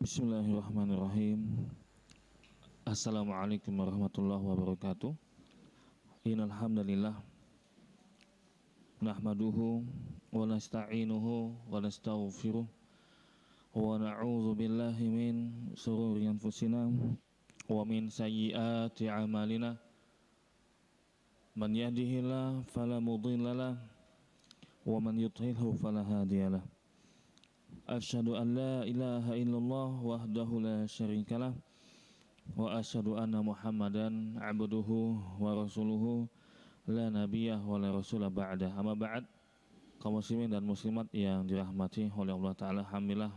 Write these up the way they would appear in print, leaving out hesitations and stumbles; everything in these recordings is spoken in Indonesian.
Bismillahirrahmanirrahim. Assalamualaikum warahmatullahi wabarakatuh. Innal hamdalillah nahmaduhu wa nasta'inuhu wa nastaghfiruh wa na'udzu billahi min shururi anfusina wa min sayyiati a'malina. Man yahdihillahu fala mudhillalah wa man yudhlilhu fala hadiyalah. Asyhadu an la ilaha illallah wahdahu la syarikalah wa asyhadu anna Muhammadan abduhu wa rasuluhu la nabiyah wa la rasulah ba'dah. Amma ba'd, kaum muslimin dan muslimat yang dirahmati oleh Allah Ta'ala, alhamdulillah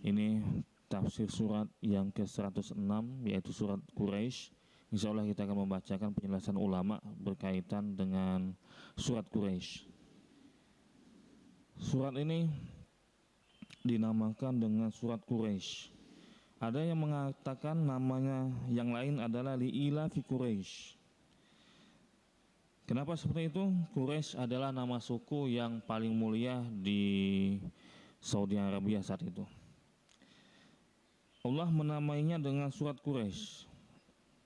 ini tafsir surat yang ke-106 yaitu surat Quraisy. Insyaallah kita akan membacakan penjelasan ulama berkaitan dengan surat Quraisy. Surat ini dinamakan dengan surat Quraisy. Ada yang mengatakan namanya yang lain adalah Li'ila fi Quraisy. Kenapa seperti itu? Quraisy adalah nama suku yang paling mulia di Saudi Arabia saat itu. Allah menamainya dengan surat Quraisy,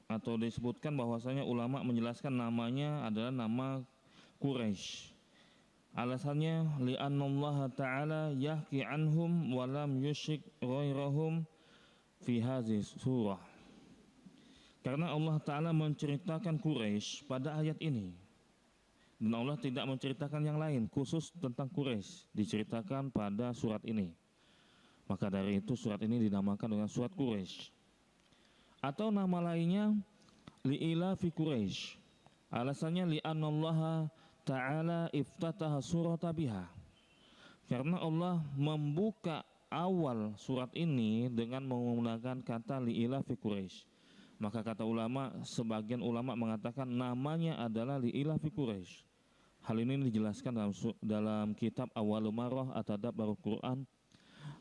atau disebutkan bahwasanya ulama menjelaskan namanya adalah nama Quraisy. Alasannya li'annallaha ta'ala yahki anhum wa lam yusyrik ghairahum fi hadhihi surah. Karena Allah Ta'ala menceritakan Quraisy pada ayat ini, dan Allah tidak menceritakan yang lain, khusus tentang Quraisy diceritakan pada surat ini. Maka dari itu surat ini dinamakan dengan surat Quraisy. Atau nama lainnya li'ila fi Quraisy. Alasannya li'annallaha Ta'ala iftataha surata biha. Karena Allah membuka awal surat ini dengan menggunakan kata li'ila fi Quraisy. Maka kata ulama, sebagian ulama mengatakan namanya adalah li'ila fi Quraisy. Hal ini dijelaskan dalam kitab Awwalul Marrah At-Tadabburul Quran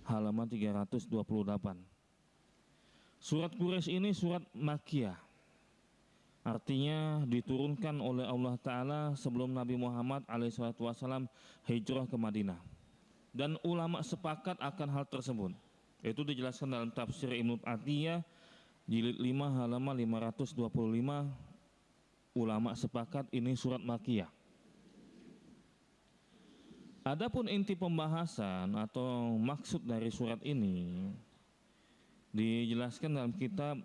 halaman 328. Surat Quraisy ini surat Makkiyah. Artinya diturunkan oleh Allah Ta'ala sebelum Nabi Muhammad SAW hijrah ke Madinah. Dan ulama sepakat akan hal tersebut. Itu dijelaskan dalam tafsir Ibnu Atiyah jilid 5 halaman 525. Ulama sepakat ini surat Makkiyah. Adapun inti pembahasan atau maksud dari surat ini dijelaskan dalam kitab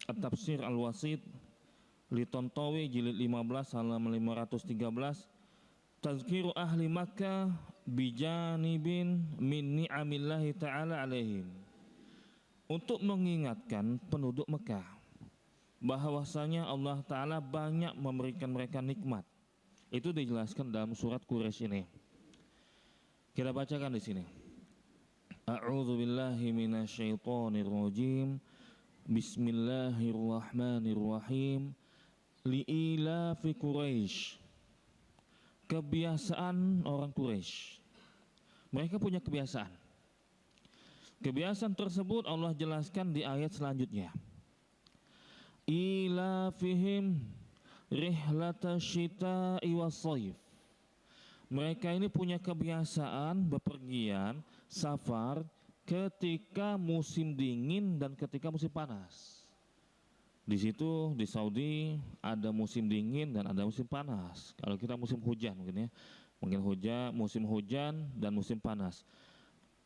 At-Tafsir Al-Wasit Litontowi jilid 15 halaman 513. Tazkiru ahli Makkah bijanibin min ni'amillahi ta'ala alaihim. Untuk mengingatkan penduduk Mekah bahwasanya Allah Ta'ala banyak memberikan mereka nikmat. Itu dijelaskan dalam surat Quraisy ini. Kita bacakan di sini. A'udzu billahi minasyaitonir rajim. Bismillahirrahmanirrahim. Li'ila fi Quraisy. Kebiasaan orang Quraisy. Mereka punya kebiasaan. Kebiasaan tersebut Allah jelaskan di ayat selanjutnya. Ila fihim rihlata syita'i was-shaif. Mereka ini punya kebiasaan bepergian, safar ketika musim dingin dan ketika musim panas. Di situ di Saudi ada musim dingin dan ada musim panas. Kalau kita musim hujan mungkin musim hujan dan musim panas.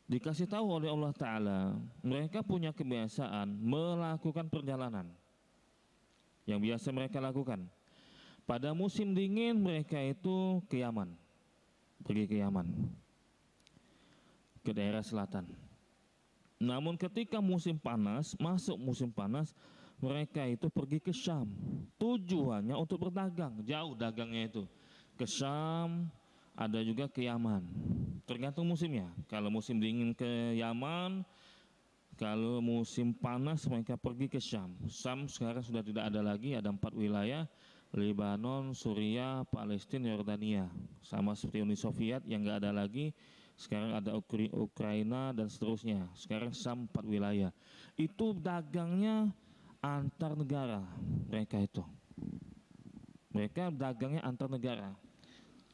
Dikasih tahu oleh Allah Ta'ala, mereka punya kebiasaan melakukan perjalanan yang biasa mereka lakukan. Pada musim dingin mereka itu ke Yaman, pergi ke Yaman, ke daerah selatan. Namun ketika musim panas, masuk musim panas, mereka itu pergi ke Syam. Tujuannya untuk berdagang, jauh dagangnya itu. Ke Syam, ada juga ke Yaman. Tergantung musimnya. Kalau musim dingin ke Yaman, kalau musim panas mereka pergi ke Syam. Syam sekarang sudah tidak ada lagi, ada 4 wilayah. Lebanon, Suriah, Palestina, Yordania. Sama seperti Uni Soviet yang nggak ada lagi. Sekarang ada Ukraina dan seterusnya. Sekarang Syam 4 wilayah. Itu dagangnya antar negara mereka itu. Mereka dagangnya antar negara.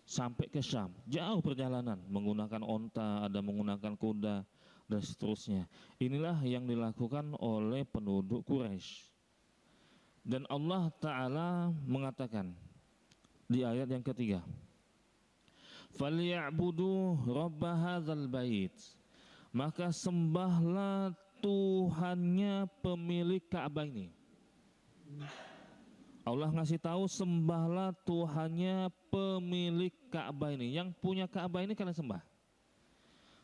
Sampai ke Syam. Jauh perjalanan. Menggunakan onta, ada menggunakan kuda. dan seterusnya. Inilah yang dilakukan oleh penduduk Quraisy. Dan Allah Ta'ala mengatakan di ayat yang ketiga, "Falyabudu rabba hadzal bait." Maka sembahlah Tuhannya pemilik Ka'bah ini. Allah ngasih tahu, sembahlah Tuhannya pemilik Ka'bah ini. Yang punya Ka'bah ini kalian sembah.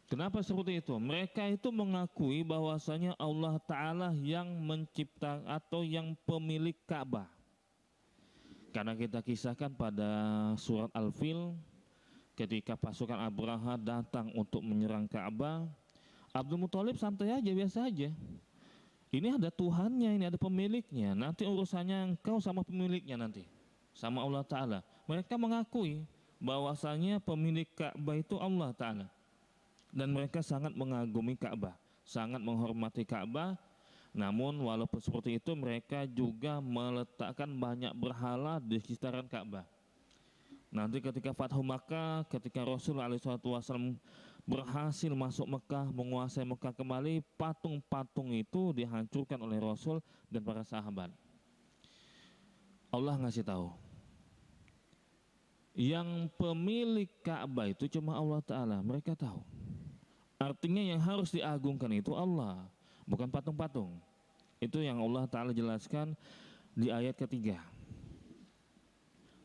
Kenapa seperti itu? Mereka itu mengakui bahwasanya Allah Ta'ala yang mencipta atau yang pemilik Ka'bah. Karena kita kisahkan pada surat Al-Fil, ketika pasukan Abraha datang untuk menyerang Ka'bah, Abdul Muthalib santai aja, biasa aja. Ini ada Tuhannya, ini ada pemiliknya. Nanti urusannya engkau sama pemiliknya nanti, sama Allah Ta'ala. Mereka mengakui bahwasanya pemilik Ka'bah itu Allah Ta'ala. Dan mereka sangat mengagumi Ka'bah, sangat menghormati Ka'bah. Namun walaupun seperti itu, mereka juga meletakkan banyak berhala di sekitaran Ka'bah. Nanti ketika Fathu Makkah, ketika Rasulullah SAW berhasil masuk Mekah, menguasai Mekah kembali, patung-patung itu dihancurkan oleh Rasul dan para sahabat. Allah ngasih tahu, yang pemilik Ka'bah itu cuma Allah Ta'ala. Mereka tahu. Artinya yang harus diagungkan itu Allah, bukan patung-patung. Itu yang Allah Ta'ala jelaskan di ayat ketiga.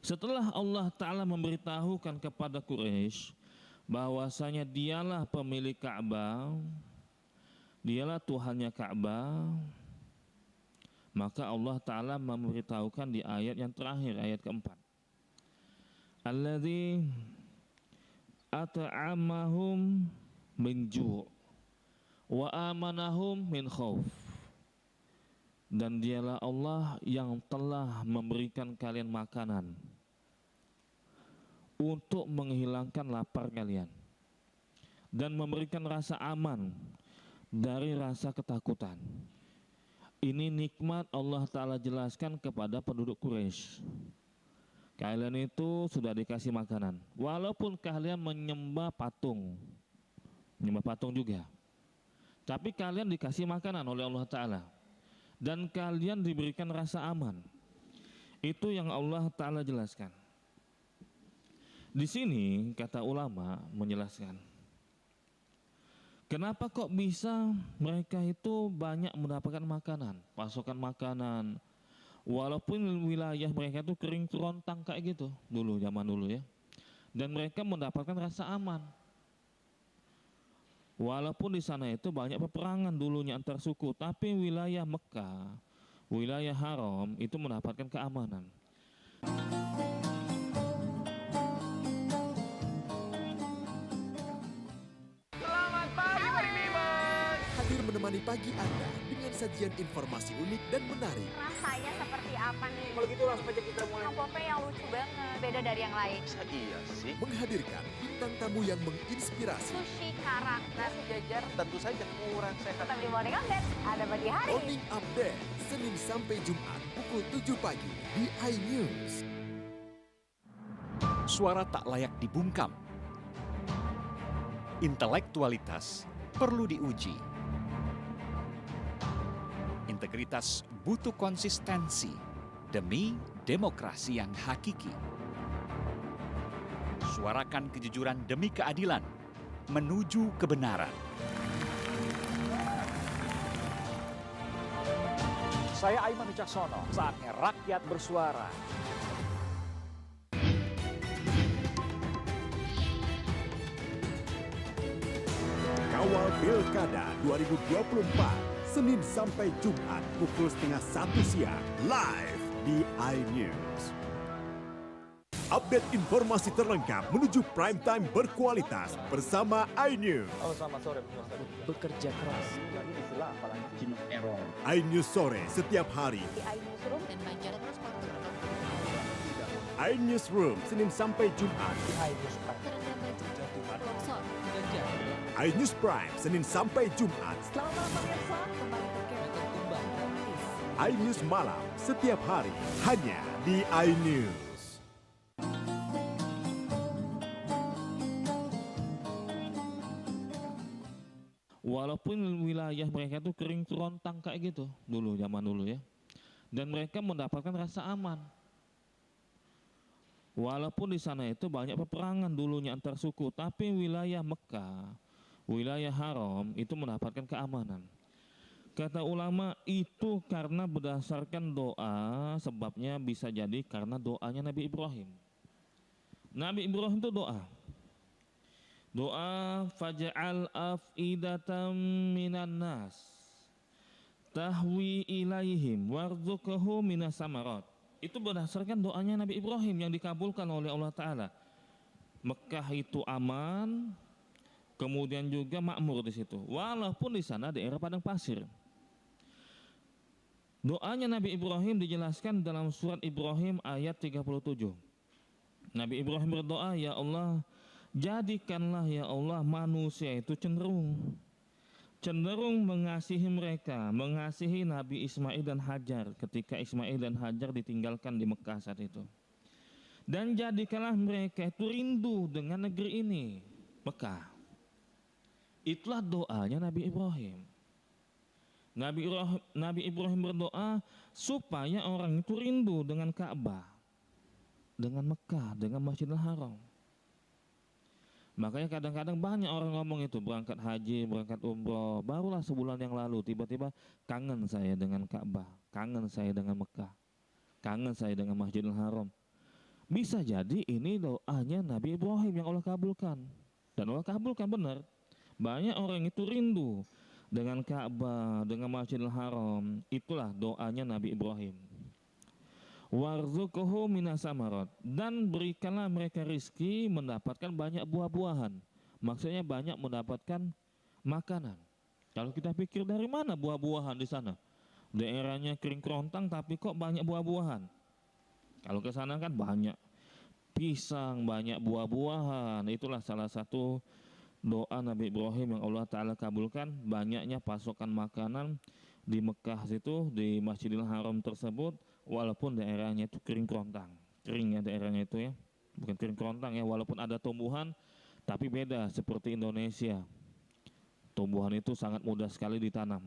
Setelah Allah Ta'ala memberitahukan kepada Quraisy bahwasanya dialah pemilik Ka'bah, dialah Tuhannya Ka'bah, maka Allah Ta'ala memberitahukan di ayat yang terakhir, ayat keempat, alladzi at'amahum min ju' wa amanahum min khauf. Dan dialah Allah yang telah memberikan kalian makanan untuk menghilangkan lapar kalian dan memberikan rasa aman dari rasa ketakutan. Ini nikmat Allah Ta'ala jelaskan kepada penduduk Quraisy. Kalian itu sudah dikasih makanan, walaupun kalian menyembah patung juga, tapi kalian dikasih makanan oleh Allah Ta'ala dan kalian diberikan rasa aman. Itu yang Allah Ta'ala jelaskan. Di sini kata ulama menjelaskan, kenapa kok bisa mereka itu banyak mendapatkan makanan, pasokan makanan, walaupun wilayah mereka itu kering kerontang kayak gitu dulu, zaman dulu ya. Dan mereka mendapatkan rasa aman. Walaupun di sana itu banyak peperangan dulunya antar suku, tapi wilayah Mekah, wilayah Haram itu mendapatkan keamanan. Selamat pagi, Mari Bibas. Hadir menemani pagi Anda dengan sajian informasi unik dan menarik. Rasanya seperti apa nih? Kalau gitu langsung aja kita mulai. Pop-popnya yang lucu banget, beda dari yang lain. Iya sih. Menghadirkan bintang tamu yang menginspirasi. Sushi karak, nasi jajar, Tentu saja kurang sehat. tetap di Morning Update. Ada pagi hari. Morning Update, Senin sampai Jumat pukul 7 pagi di iNews. Suara tak layak dibungkam. Intelektualitas perlu diuji. Integritas butuh konsistensi demi demokrasi yang hakiki. Suarakan kejujuran demi keadilan menuju kebenaran. Saya Aiman Wicaksono, saatnya rakyat bersuara. Kawal Pilkada 2024, Senin sampai Jumat pukul setengah 1 siang, live di iNews. Update informasi terlengkap menuju prime time berkualitas bersama iNews. Halo, selamat sore. Bekerja keras. Ini istilah apalagi jenuh error. iNews sore setiap hari. Di iNewsroom dan Banjar Transporter. iNews Room Senin sampai Jumat. iNews Prime Senin sampai Jumat. Selamat malam pemirsa, kembali berkembang gratis. iNews Malam setiap hari hanya di iNews. Walaupun wilayah mereka itu kering kerontang kayak gitu dulu, zaman dulu ya. Dan mereka mendapatkan rasa aman. Walaupun di sana itu banyak peperangan dulunya antar suku, tapi wilayah Mekah, wilayah Haram itu mendapatkan keamanan. Kata ulama itu karena berdasarkan doa, sebabnya bisa jadi karena doanya Nabi Ibrahim. Nabi Ibrahim itu doa. Doa faj'al af'idatam minan nas tahwi ilaihim warzuqhum minas samarat. Itu berdasarkan doanya Nabi Ibrahim yang dikabulkan oleh Allah Ta'ala. Mekah itu aman, kemudian juga makmur di situ. Walaupun di sana daerah padang pasir. Doanya Nabi Ibrahim dijelaskan dalam surat Ibrahim ayat 37. Nabi Ibrahim berdoa, ya Allah, jadikanlah ya Allah manusia itu cenderung mengasihi mereka, mengasihi Nabi Ismail dan Hajar ketika Ismail dan Hajar ditinggalkan di Mekah saat itu. Dan jadikanlah mereka itu rindu dengan negeri ini, Mekah. Itulah doanya Nabi Ibrahim. Nabi Ibrahim berdoa supaya orang itu rindu dengan Ka'bah, dengan Mekah, dengan Masjidil Haram. Makanya kadang-kadang banyak orang ngomong itu berangkat haji, berangkat umroh, barulah sebulan yang lalu tiba-tiba kangen saya dengan Ka'bah, kangen saya dengan Mekah, kangen saya dengan Masjidil Haram. Bisa jadi ini doanya Nabi Ibrahim yang Allah kabulkan. Dan Allah kabulkan benar. Banyak orang itu rindu dengan Ka'bah, dengan Masjidil Haram. Itulah doanya Nabi Ibrahim. Warzuqhu minas samarat, dan berikanlah mereka rizki mendapatkan banyak buah-buahan. Maksudnya banyak mendapatkan makanan. Kalau kita pikir dari mana buah-buahan di sana? Daerahnya kering kerontang tapi kok banyak buah-buahan. Kalau ke sana kan banyak pisang, banyak buah-buahan. Itulah salah satu doa Nabi Ibrahim yang Allah Ta'ala kabulkan. Banyaknya pasokan makanan di Mekah situ, di Masjidil Haram tersebut. Walaupun daerahnya itu kering kerontang, kering ya daerahnya itu ya, bukan kering kerontang ya, walaupun ada tumbuhan, tapi beda seperti Indonesia. Tumbuhan itu sangat mudah sekali ditanam.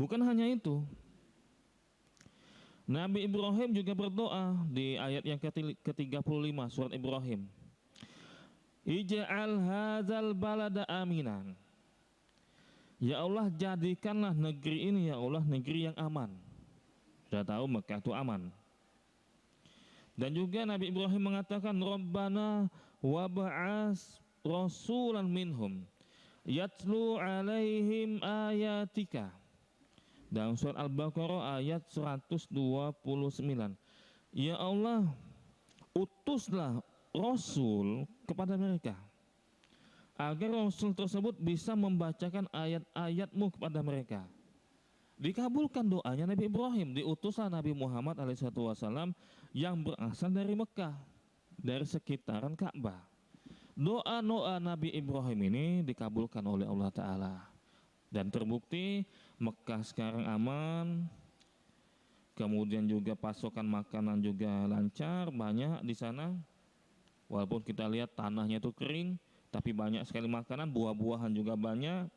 Bukan hanya itu, Nabi Ibrahim juga berdoa di ayat yang ke-35 surat Ibrahim. Ij'al hadzal balada aminan. Ya Allah, jadikanlah negeri ini ya Allah negeri yang aman. Sudah tahu Mekah itu aman. Dan juga Nabi Ibrahim mengatakan Rabbana wab'as rasulan minhum yatlu alaihim ayatika. Dalam surat Al-Baqarah ayat 129. Ya Allah, utuslah Rasul kepada mereka agar Rasul tersebut bisa membacakan ayat-ayat-Mu kepada mereka. Dikabulkan doanya Nabi Ibrahim, diutuslah Nabi Muhammad SAW yang berasal dari Mekah, dari sekitaran Ka'bah. Doa-doa Nabi Ibrahim ini dikabulkan oleh Allah Ta'ala. Dan terbukti Mekah sekarang aman, kemudian juga pasokan makanan juga lancar, banyak di sana. Walaupun kita lihat tanahnya itu kering, tapi banyak sekali makanan, buah-buahan juga banyak.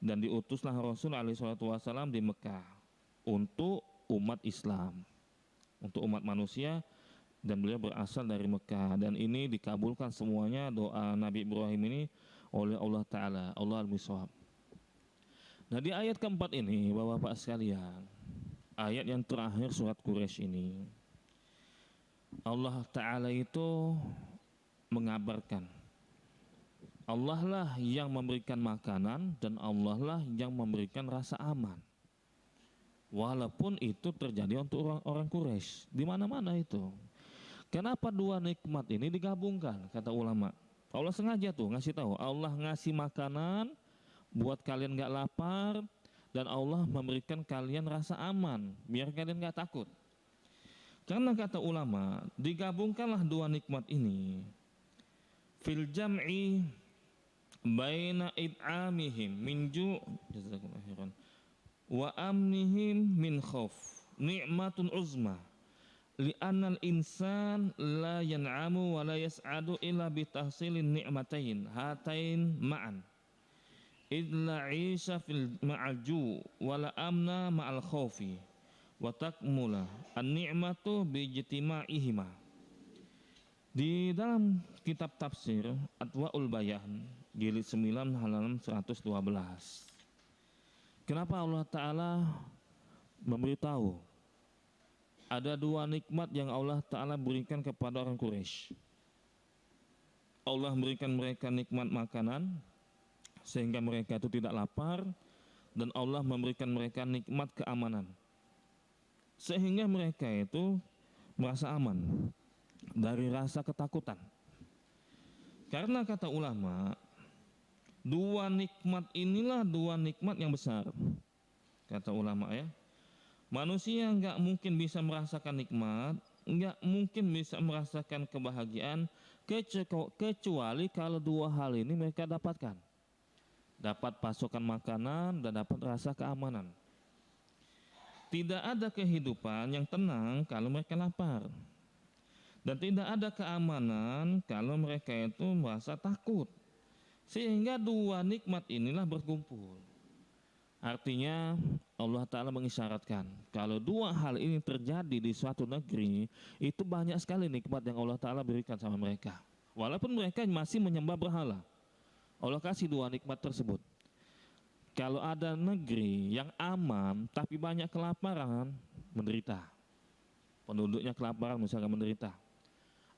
Dan diutuslah Rasul SAW di Mekah untuk umat Islam, untuk umat manusia, dan beliau berasal dari Mekah. Dan ini dikabulkan semuanya doa Nabi Ibrahim ini oleh Allah Ta'ala, Allah al-Miswab. Nah di ayat keempat ini Bapak-Bapak sekalian, ayat yang terakhir surat Quraisy ini, Allah Ta'ala itu mengabarkan Allah lah yang memberikan makanan dan Allah lah yang memberikan rasa aman. Walaupun itu terjadi untuk orang-orang Quraisy, di mana-mana itu. Kenapa dua nikmat ini digabungkan? Kata ulama. Allah sengaja tuh ngasih tahu. Allah ngasih makanan buat kalian nggak lapar, dan Allah memberikan kalian rasa aman biar kalian nggak takut. Karena kata ulama, digabungkanlah dua nikmat ini. Fil jam'i baina it'amihim min ju' jazakumullahu khairan wa amnihim min khauf ni'matun uzma li'anna al-insan la yan'amu wa la yas'adu illa bi tahsilin ni'matain hatain ma'an idla isa fil ma'aju wala amna ma'al khawfi wa takmula an-ni'matu bijtima'ihima. Di dalam kitab tafsir Adwaul Bayan jilid 9 halaman 112. Kenapa Allah Ta'ala memberitahu ada dua nikmat yang Allah Ta'ala berikan kepada orang Quraisy. Allah memberikan mereka nikmat makanan sehingga mereka itu tidak lapar, dan Allah memberikan mereka nikmat keamanan sehingga mereka itu merasa aman dari rasa ketakutan. Karena kata ulama, dua nikmat inilah dua nikmat yang besar. Kata ulama ya, manusia nggak mungkin bisa merasakan nikmat, nggak mungkin bisa merasakan kebahagiaan kecuali kalau dua hal ini mereka dapatkan. Dapat pasokan makanan dan dapat rasa keamanan. Tidak ada kehidupan yang tenang kalau mereka lapar. Dan tidak ada keamanan kalau mereka itu merasa takut. Sehingga dua nikmat inilah berkumpul. Artinya Allah Ta'ala mengisyaratkan kalau dua hal ini terjadi di suatu negeri, itu banyak sekali nikmat yang Allah Ta'ala berikan sama mereka. Walaupun mereka masih menyembah berhala, Allah kasih dua nikmat tersebut. Kalau ada negeri yang aman tapi banyak kelaparan, menderita. Penduduknya kelaparan misalkan menderita.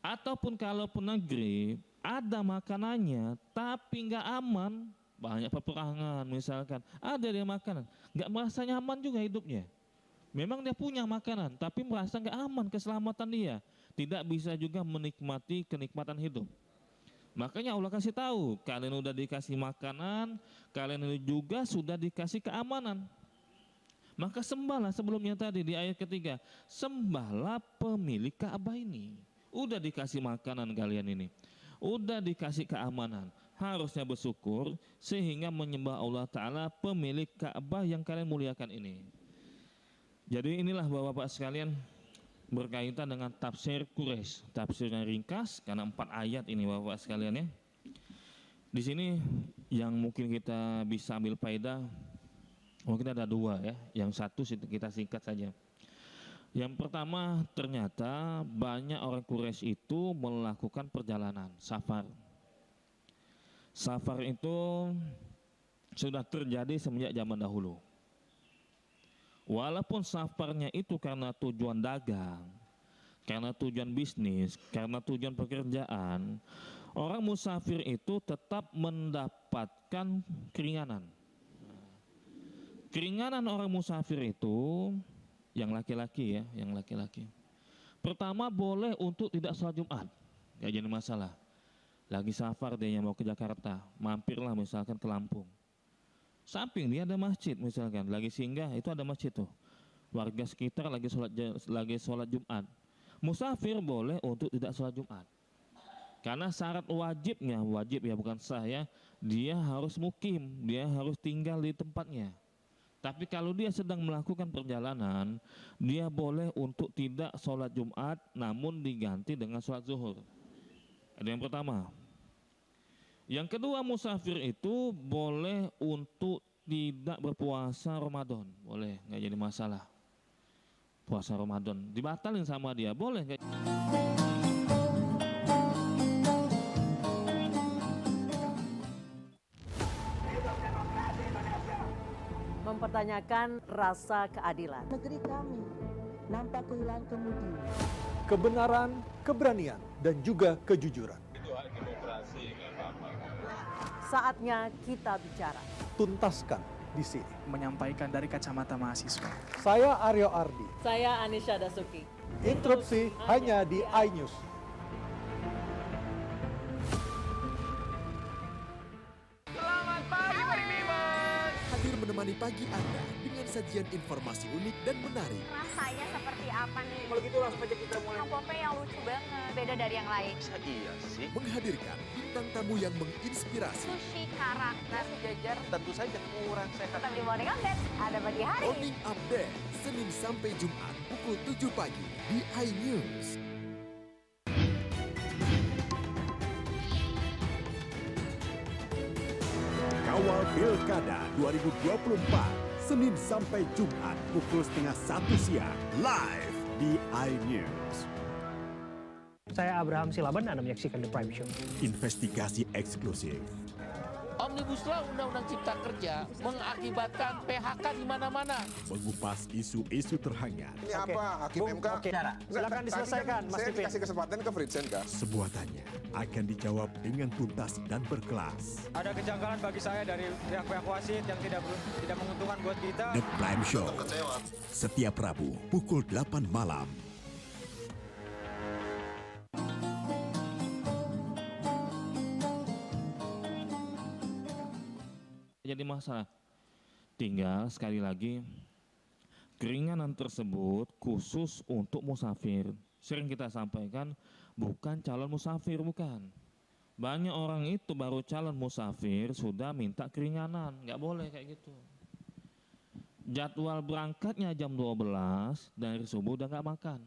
Ataupun kalaupun negeri ada makanannya tapi nggak aman, banyak peperangan misalkan, ada dia makanan, nggak merasa nyaman juga hidupnya. Memang dia punya makanan tapi merasa nggak aman keselamatan dia, tidak bisa juga menikmati kenikmatan hidup. Makanya Allah kasih tahu, kalian udah dikasih makanan, kalian juga sudah dikasih keamanan. Maka sembahlah sebelumnya tadi di ayat ketiga, sembahlah pemilik Ka'bah ini. Udah dikasih makanan kalian ini, udah dikasih keamanan, harusnya bersyukur sehingga menyembah Allah Ta'ala pemilik Ka'bah yang kalian muliakan ini. Jadi inilah Bapak-Bapak sekalian berkaitan dengan tafsir Quraisy, tafsirnya ringkas karena 4 ayat ini Bapak-Bapak sekalian ya. Di sini yang mungkin kita bisa ambil faedah, mungkin ada dua ya, yang satu kita singkat saja. Yang pertama, ternyata banyak orang Quraisy itu melakukan perjalanan safar. Safar itu sudah terjadi semenjak zaman dahulu. Walaupun safarnya itu karena tujuan dagang, karena tujuan bisnis, karena tujuan pekerjaan, orang musafir itu tetap mendapatkan keringanan. Keringanan orang musafir itu yang laki-laki ya, yang laki-laki. Pertama boleh untuk tidak sholat Jumat, gak jadi masalah. Lagi safar dia yang mau ke Jakarta, mampirlah misalkan ke Lampung. Samping dia ada masjid misalkan, lagi singgah itu ada masjid tuh. Warga sekitar lagi sholat Jumat. Musafir boleh untuk tidak sholat Jumat. Karena syarat wajibnya, wajib ya bukan sah ya, dia harus mukim, dia harus tinggal di tempatnya. Tapi kalau dia sedang melakukan perjalanan, dia boleh untuk tidak sholat Jumat, namun diganti dengan sholat zuhur. Ada yang pertama. Yang kedua, musafir itu boleh untuk tidak berpuasa Ramadan. Boleh, nggak jadi masalah. Puasa Ramadan, dibatalin sama dia, boleh nggak? Mempertanyakan rasa keadilan. Negeri kami nampak kehilangan kemudi. Kebenaran, keberanian, dan juga kejujuran. Saatnya kita bicara. Tuntaskan di sini. Menyampaikan dari kacamata mahasiswa. Saya Aryo Ardi. Saya Anisha Dasuki. Interupsi hanya di iNews. Selamat pagi Mari Bibas. Hadir menemani pagi Anda dengan sajian informasi unik dan menarik. Rasanya seperti apa nih? Kalau gitu langsung aja kita mulai. Yang Popeye yang lucu banget, beda dari yang lain. Masa iya sih? Menghadirkan bintang tamu yang menginspirasi. Sushi karak, nasi jajar, Tentu saja kurang sehat. tetap di morning update. Ada pagi hari. Morning Update, Senin sampai Jumat pukul 7 pagi di iNews. Kawal Pilkada 2024, Senin sampai Jumat pukul 12:30 siang, live di iNews. Saya Abraham Silaban, Anda menyaksikan The Prime Show. Investigasi eksklusif. Omnibus Law Undang-Undang Cipta Kerja mengakibatkan PHK di mana-mana. Mengupas isu-isu terhangat. Ini apa? Hakim MK? Silakan diselesaikan, Mas Saya Pipin. dikasih kesempatan ke Fritsen, Kak. Semua tanya akan dijawab dengan tuntas dan berkelas. Ada kejanggalan bagi saya dari pihak-pihak wasit yang tidak menguntungkan buat kita. The Prime Show. Setiap Rabu pukul 8 malam. Jadi masalah. Tinggal sekali lagi keringanan tersebut khusus untuk musafir. Sering kita sampaikan bukan calon musafir, bukan. Banyak orang itu baru calon musafir sudah minta keringanan, nggak boleh kayak gitu. Jadwal berangkatnya jam 12 dari subuh udah nggak makan.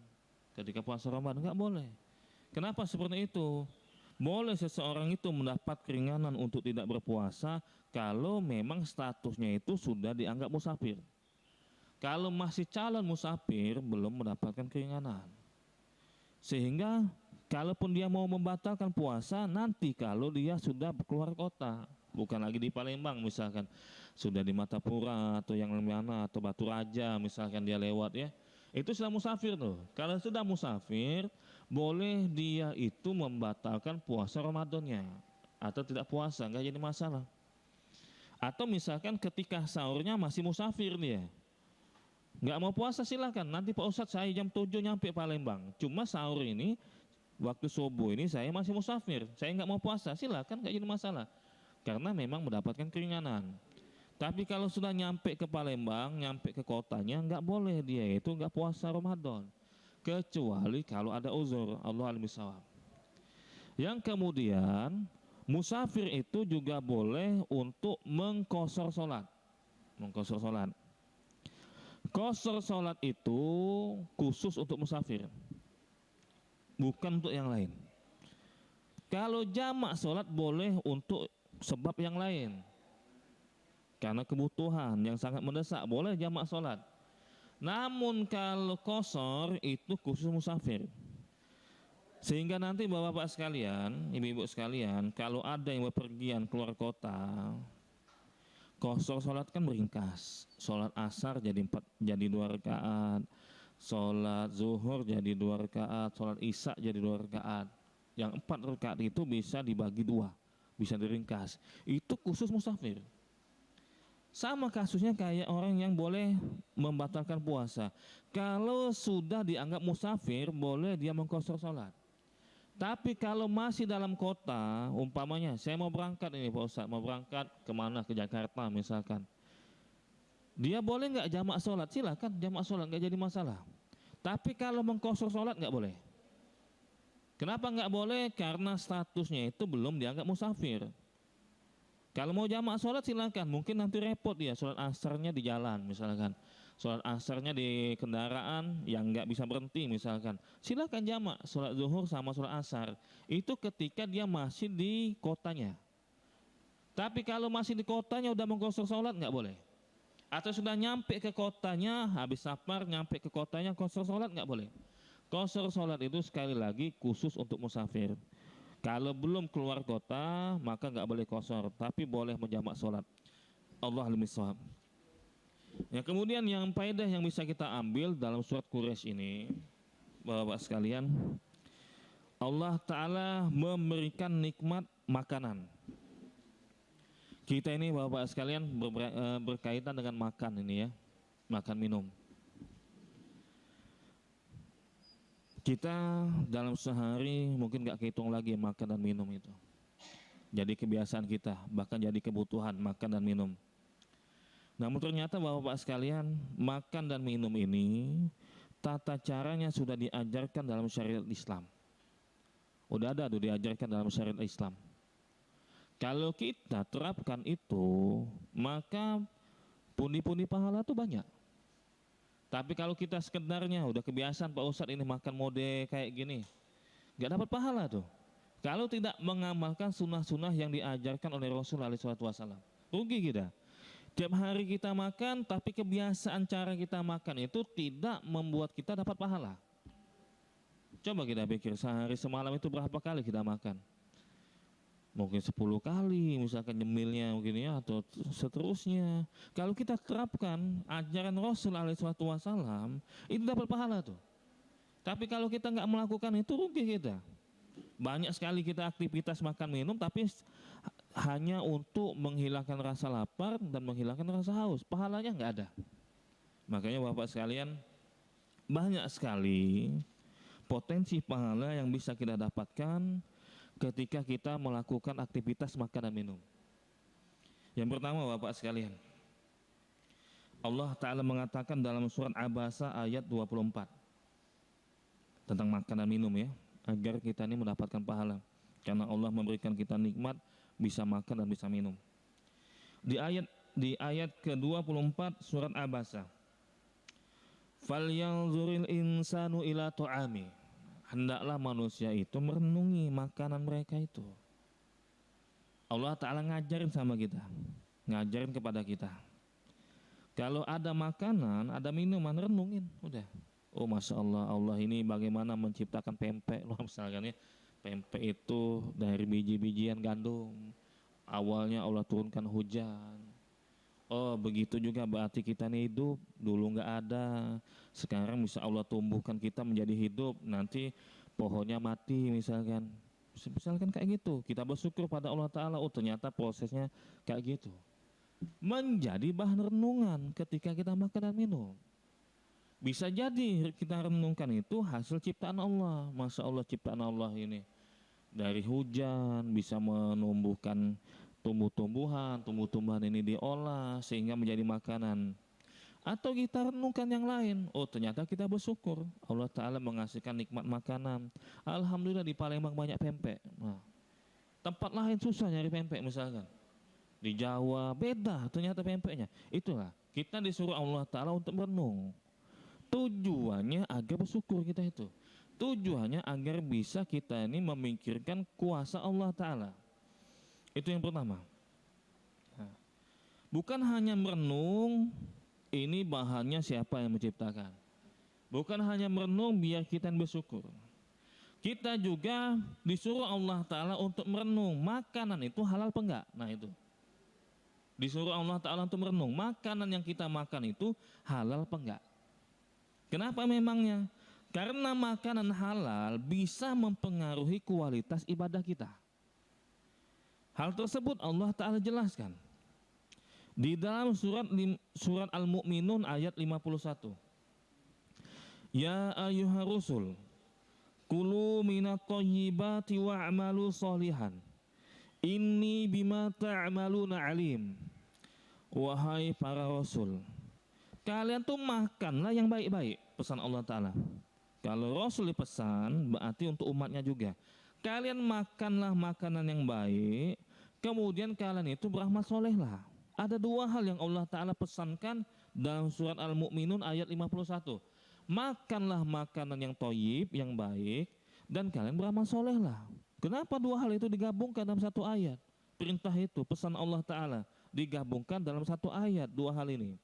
Ketika puasa Ramadan nggak boleh. Kenapa seperti itu? Boleh seseorang itu mendapat keringanan untuk tidak berpuasa kalau memang statusnya itu sudah dianggap musafir. Kalau masih calon musafir belum mendapatkan keringanan. Sehingga kalaupun dia mau membatalkan puasa nanti kalau dia sudah keluar kota, bukan lagi di Palembang misalkan, sudah di Matapura atau yang mana atau Batu Raja misalkan dia lewat ya. Itu sudah musafir tuh. Kalau sudah musafir, boleh dia itu membatalkan puasa Ramadannya atau tidak puasa, nggak jadi masalah. Atau misalkan ketika sahurnya masih musafir dia, nggak mau puasa silakan. Nanti Pak Ustadz saya jam 7 nyampe Palembang. Cuma sahur ini waktu subuh ini saya masih musafir, saya nggak mau puasa silakan, nggak jadi masalah. Karena memang mendapatkan keringanan. Tapi kalau sudah nyampe ke Palembang, nyampe ke kotanya, nggak boleh dia itu nggak puasa Ramadan. Kecuali kalau ada uzur, Allah alim bisawab. Yang kemudian, musafir itu juga boleh untuk mengqashar sholat. Mengqashar sholat. Qashar sholat itu khusus untuk musafir. Bukan untuk yang lain. Kalau jamak sholat boleh untuk sebab yang lain. Karena kebutuhan yang sangat mendesak boleh jamak sholat. Namun kalau qashar itu khusus musafir. Sehingga nanti bapak-bapak sekalian, ibu-ibu sekalian, kalau ada yang bepergian keluar kota, qashar sholat kan meringkas. Sholat asar jadi 2 rakaat, sholat zuhur jadi 2 rakaat, sholat isya jadi 2 rakaat. Yang 4 rakaat itu bisa dibagi 2, bisa diringkas. Itu khusus musafir. Sama kasusnya kayak orang yang boleh membatalkan puasa. Kalau sudah dianggap musafir, boleh dia mengqashar sholat. Tapi kalau masih dalam kota, umpamanya saya mau berangkat ini Pak Ustadz, mau berangkat kemana, ke Jakarta misalkan. Dia boleh nggak jamak sholat? Silakan jamak sholat, nggak jadi masalah. Tapi kalau mengqashar sholat nggak boleh. Kenapa nggak boleh? Karena statusnya itu belum dianggap musafir. Kalau mau jamak sholat silakan, mungkin nanti repot dia, sholat asarnya di jalan misalkan, sholat asarnya di kendaraan yang nggak bisa berhenti misalkan, silakan jamak sholat zuhur sama sholat asar. Itu ketika dia masih di kotanya. Tapi kalau masih di kotanya udah mengqashar sholat nggak boleh. Atau sudah nyampe ke kotanya, habis safar nyampe ke kotanya qashar sholat nggak boleh. Qashar sholat itu sekali lagi khusus untuk musafir. Kalau belum keluar kota maka nggak boleh qashar, tapi boleh menjamak sholat. Allah alim bisawab. Ya, kemudian yang faedah yang bisa kita ambil dalam surat Quraisy ini, bapak-bapak sekalian, Allah Ta'ala memberikan nikmat makanan. Kita ini bapak-bapak sekalian berkaitan dengan makan ini ya, makan minum. Kita dalam sehari mungkin nggak kehitung lagi makan dan minum itu. Jadi kebiasaan kita, bahkan jadi kebutuhan makan dan minum. Namun ternyata bapak-bapak sekalian, makan dan minum ini tata caranya sudah diajarkan dalam syariat Islam. Udah ada tuh diajarkan dalam syariat Islam. Kalau kita terapkan itu, maka pundi-pundi pahala tuh banyak. Tapi kalau kita sekedarnya udah kebiasaan Pak Ustadz ini makan mode kayak gini, nggak dapat pahala tuh. Kalau tidak mengamalkan sunnah-sunnah yang diajarkan oleh Rasulullah SAW. Rugi kita. Tiap hari kita makan, tapi kebiasaan cara kita makan itu tidak membuat kita dapat pahala. Coba kita pikir, sehari semalam itu berapa kali kita makan? Mungkin 10 kali, misalkan nyemilnya mungkin ya, atau seterusnya. Kalau kita terapkan ajaran Rasul SAW, itu dapat pahala tuh. Tapi kalau kita nggak melakukan itu, rugi kita. Banyak sekali kita aktivitas makan minum, tapi hanya untuk menghilangkan rasa lapar dan menghilangkan rasa haus. Pahalanya nggak ada. Makanya Bapak sekalian, banyak sekali potensi pahala yang bisa kita dapatkan ketika kita melakukan aktivitas makan dan minum. Yang pertama Bapak sekalian, Allah Ta'ala mengatakan dalam surat Abasa ayat 24 tentang makan dan minum ya, agar kita ini mendapatkan pahala. Karena Allah memberikan kita nikmat bisa makan dan bisa minum. Di ayat ke-24 surat Abasa, falyanzuril insanu ila ta'ami, hendaklah manusia itu merenungi makanan mereka itu. Allah Ta'ala ngajarin sama kita, ngajarin kepada kita, kalau ada makanan, ada minuman, renungin, udah. Oh Masya Allah, Allah ini bagaimana menciptakan pempek loh misalkan ya. Pempek itu dari biji-bijian gandum. Awalnya Allah turunkan hujan. Oh begitu juga berarti kita nih hidup. Dulu nggak ada, sekarang bisa Allah tumbuhkan kita menjadi hidup. Nanti pohonnya mati misalkan. Misalkan kayak gitu. Kita bersyukur pada Allah Ta'ala. Oh ternyata prosesnya kayak gitu. Menjadi bahan renungan ketika kita makan dan minum. Bisa jadi kita renungkan itu hasil ciptaan Allah. Masya Allah ciptaan Allah ini. Dari hujan bisa menumbuhkan tumbuh-tumbuhan ini diolah sehingga menjadi makanan. Atau kita renungkan yang lain. Oh ternyata kita bersyukur Allah Ta'ala mengasihkan nikmat makanan. Alhamdulillah di Palembang banyak pempek. Nah, tempat lain susah nyari pempek misalkan. Di Jawa beda ternyata pempeknya. Itulah kita disuruh Allah Ta'ala untuk merenung. Tujuannya agar bersyukur kita itu. Tujuannya agar bisa kita ini memikirkan kuasa Allah Ta'ala. Itu yang pertama. Nah, bukan hanya merenung, ini bahannya siapa yang menciptakan. Bukan hanya merenung biar kita bersyukur. Kita juga disuruh Allah Ta'ala untuk merenung. Makanan itu halal apa enggak? Nah itu. Disuruh Allah Ta'ala untuk merenung. Makanan yang kita makan itu halal apa enggak? Kenapa memangnya? Karena makanan halal bisa mempengaruhi kualitas ibadah kita. Hal tersebut Allah Ta'ala jelaskan di dalam surat Al-Mu'minun ayat 51. Ya ayyuhar rusul, kulu minat thayyibati wa'malu sholihan, inni bima ta'maluna alim. Wahai para rasul, kalian tuh makanlah yang baik-baik, pesan Allah Ta'ala. Kalau Rasul dipesan, berarti untuk umatnya juga. Kalian makanlah makanan yang baik, kemudian kalian itu beramal soleh lah. Ada dua hal yang Allah Ta'ala pesankan dalam surat Al-Mu'minun ayat 51. Makanlah makanan yang thayyib, yang baik, dan kalian beramal soleh lah. Kenapa dua hal itu digabungkan dalam satu ayat? Perintah itu, pesan Allah Ta'ala, digabungkan dalam satu ayat, dua hal ini.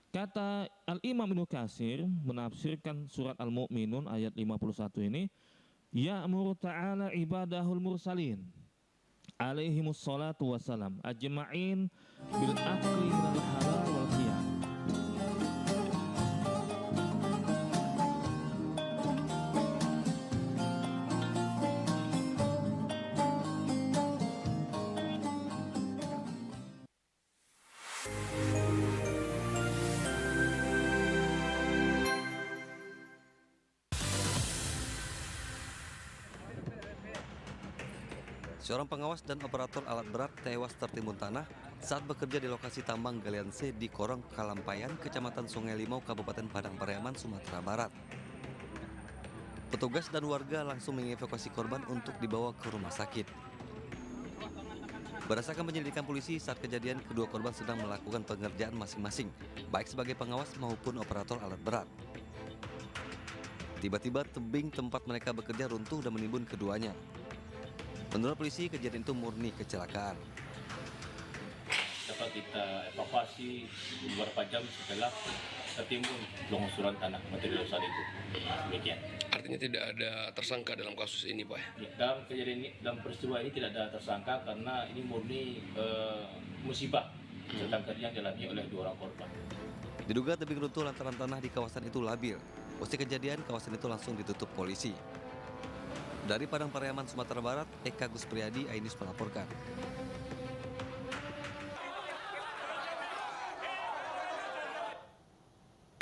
Kata Al-Imam Ibnu Katsir menafsirkan surat Al-Mu'minun ayat 51 ini, ya'muru ta'ala ibadahul mursalin alaihimus salatu wassalam ajma'in bil akli minal halal wal qiyam. Seorang pengawas dan operator alat berat tewas tertimbun tanah saat bekerja di lokasi tambang galian C di Korong Kalampayan, Kecamatan Sungai Limau, Kabupaten Padang Pariaman, Sumatera Barat. Petugas dan warga langsung mengevakuasi korban untuk dibawa ke rumah sakit. Berdasarkan penyelidikan polisi, saat kejadian kedua korban sedang melakukan pengerjaan masing-masing, baik sebagai pengawas maupun operator alat berat. Tiba-tiba tebing tempat mereka bekerja runtuh dan menimbun keduanya. Menurut polisi, kejadian itu murni kecelakaan. kita evakuasi beberapa jam setelah tertimbun longsoran tanah material saat itu. Demikian. Artinya tidak ada tersangka dalam kasus ini, Pak? Ya, dalam kejadian ini, dalam peristiwa ini tidak ada tersangka karena ini murni musibah sedang yang dialami oleh 2 orang korban. Diduga tebing runtuh lantaran tanah di kawasan itu labil. Usai kejadian, kawasan itu langsung ditutup polisi. Dari Padang Pariaman, Sumatera Barat, Eka Guspriyadi, Ainus melaporkan.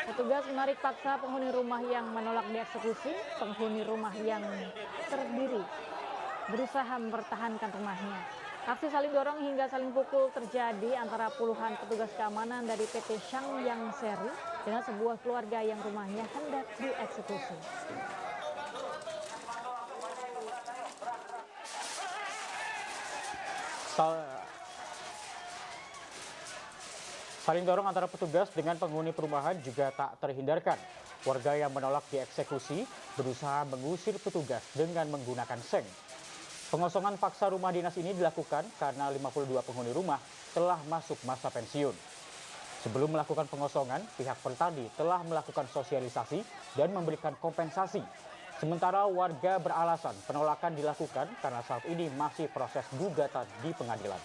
Petugas menarik paksa penghuni rumah yang menolak dieksekusi. Penghuni rumah yang terdiri berusaha mempertahankan rumahnya. Aksi saling dorong hingga saling pukul terjadi antara puluhan petugas keamanan dari PT Shangyang Seri dengan sebuah keluarga yang rumahnya hendak dieksekusi. Saling dorong antara petugas dengan penghuni perumahan juga tak terhindarkan. Warga yang menolak dieksekusi berusaha mengusir petugas dengan menggunakan seng. Pengosongan paksa rumah dinas ini dilakukan karena 52 penghuni rumah telah masuk masa pensiun. Sebelum melakukan pengosongan, pihak Pertadi telah melakukan sosialisasi dan memberikan kompensasi. Sementara warga beralasan penolakan dilakukan karena saat ini masih proses gugatan di pengadilan.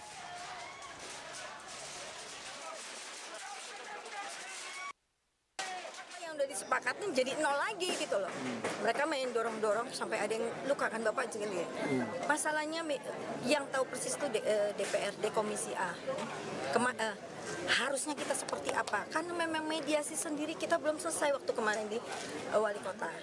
Udah disepakatin jadi 0 lagi gitu loh. Mereka main dorong-dorong sampai ada yang luka kan Bapak jadi. Masalahnya yang tahu persis itu DPRD Komisi A. Harusnya kita seperti apa? Karena memang mediasi sendiri kita belum selesai waktu kemarin di wali kota.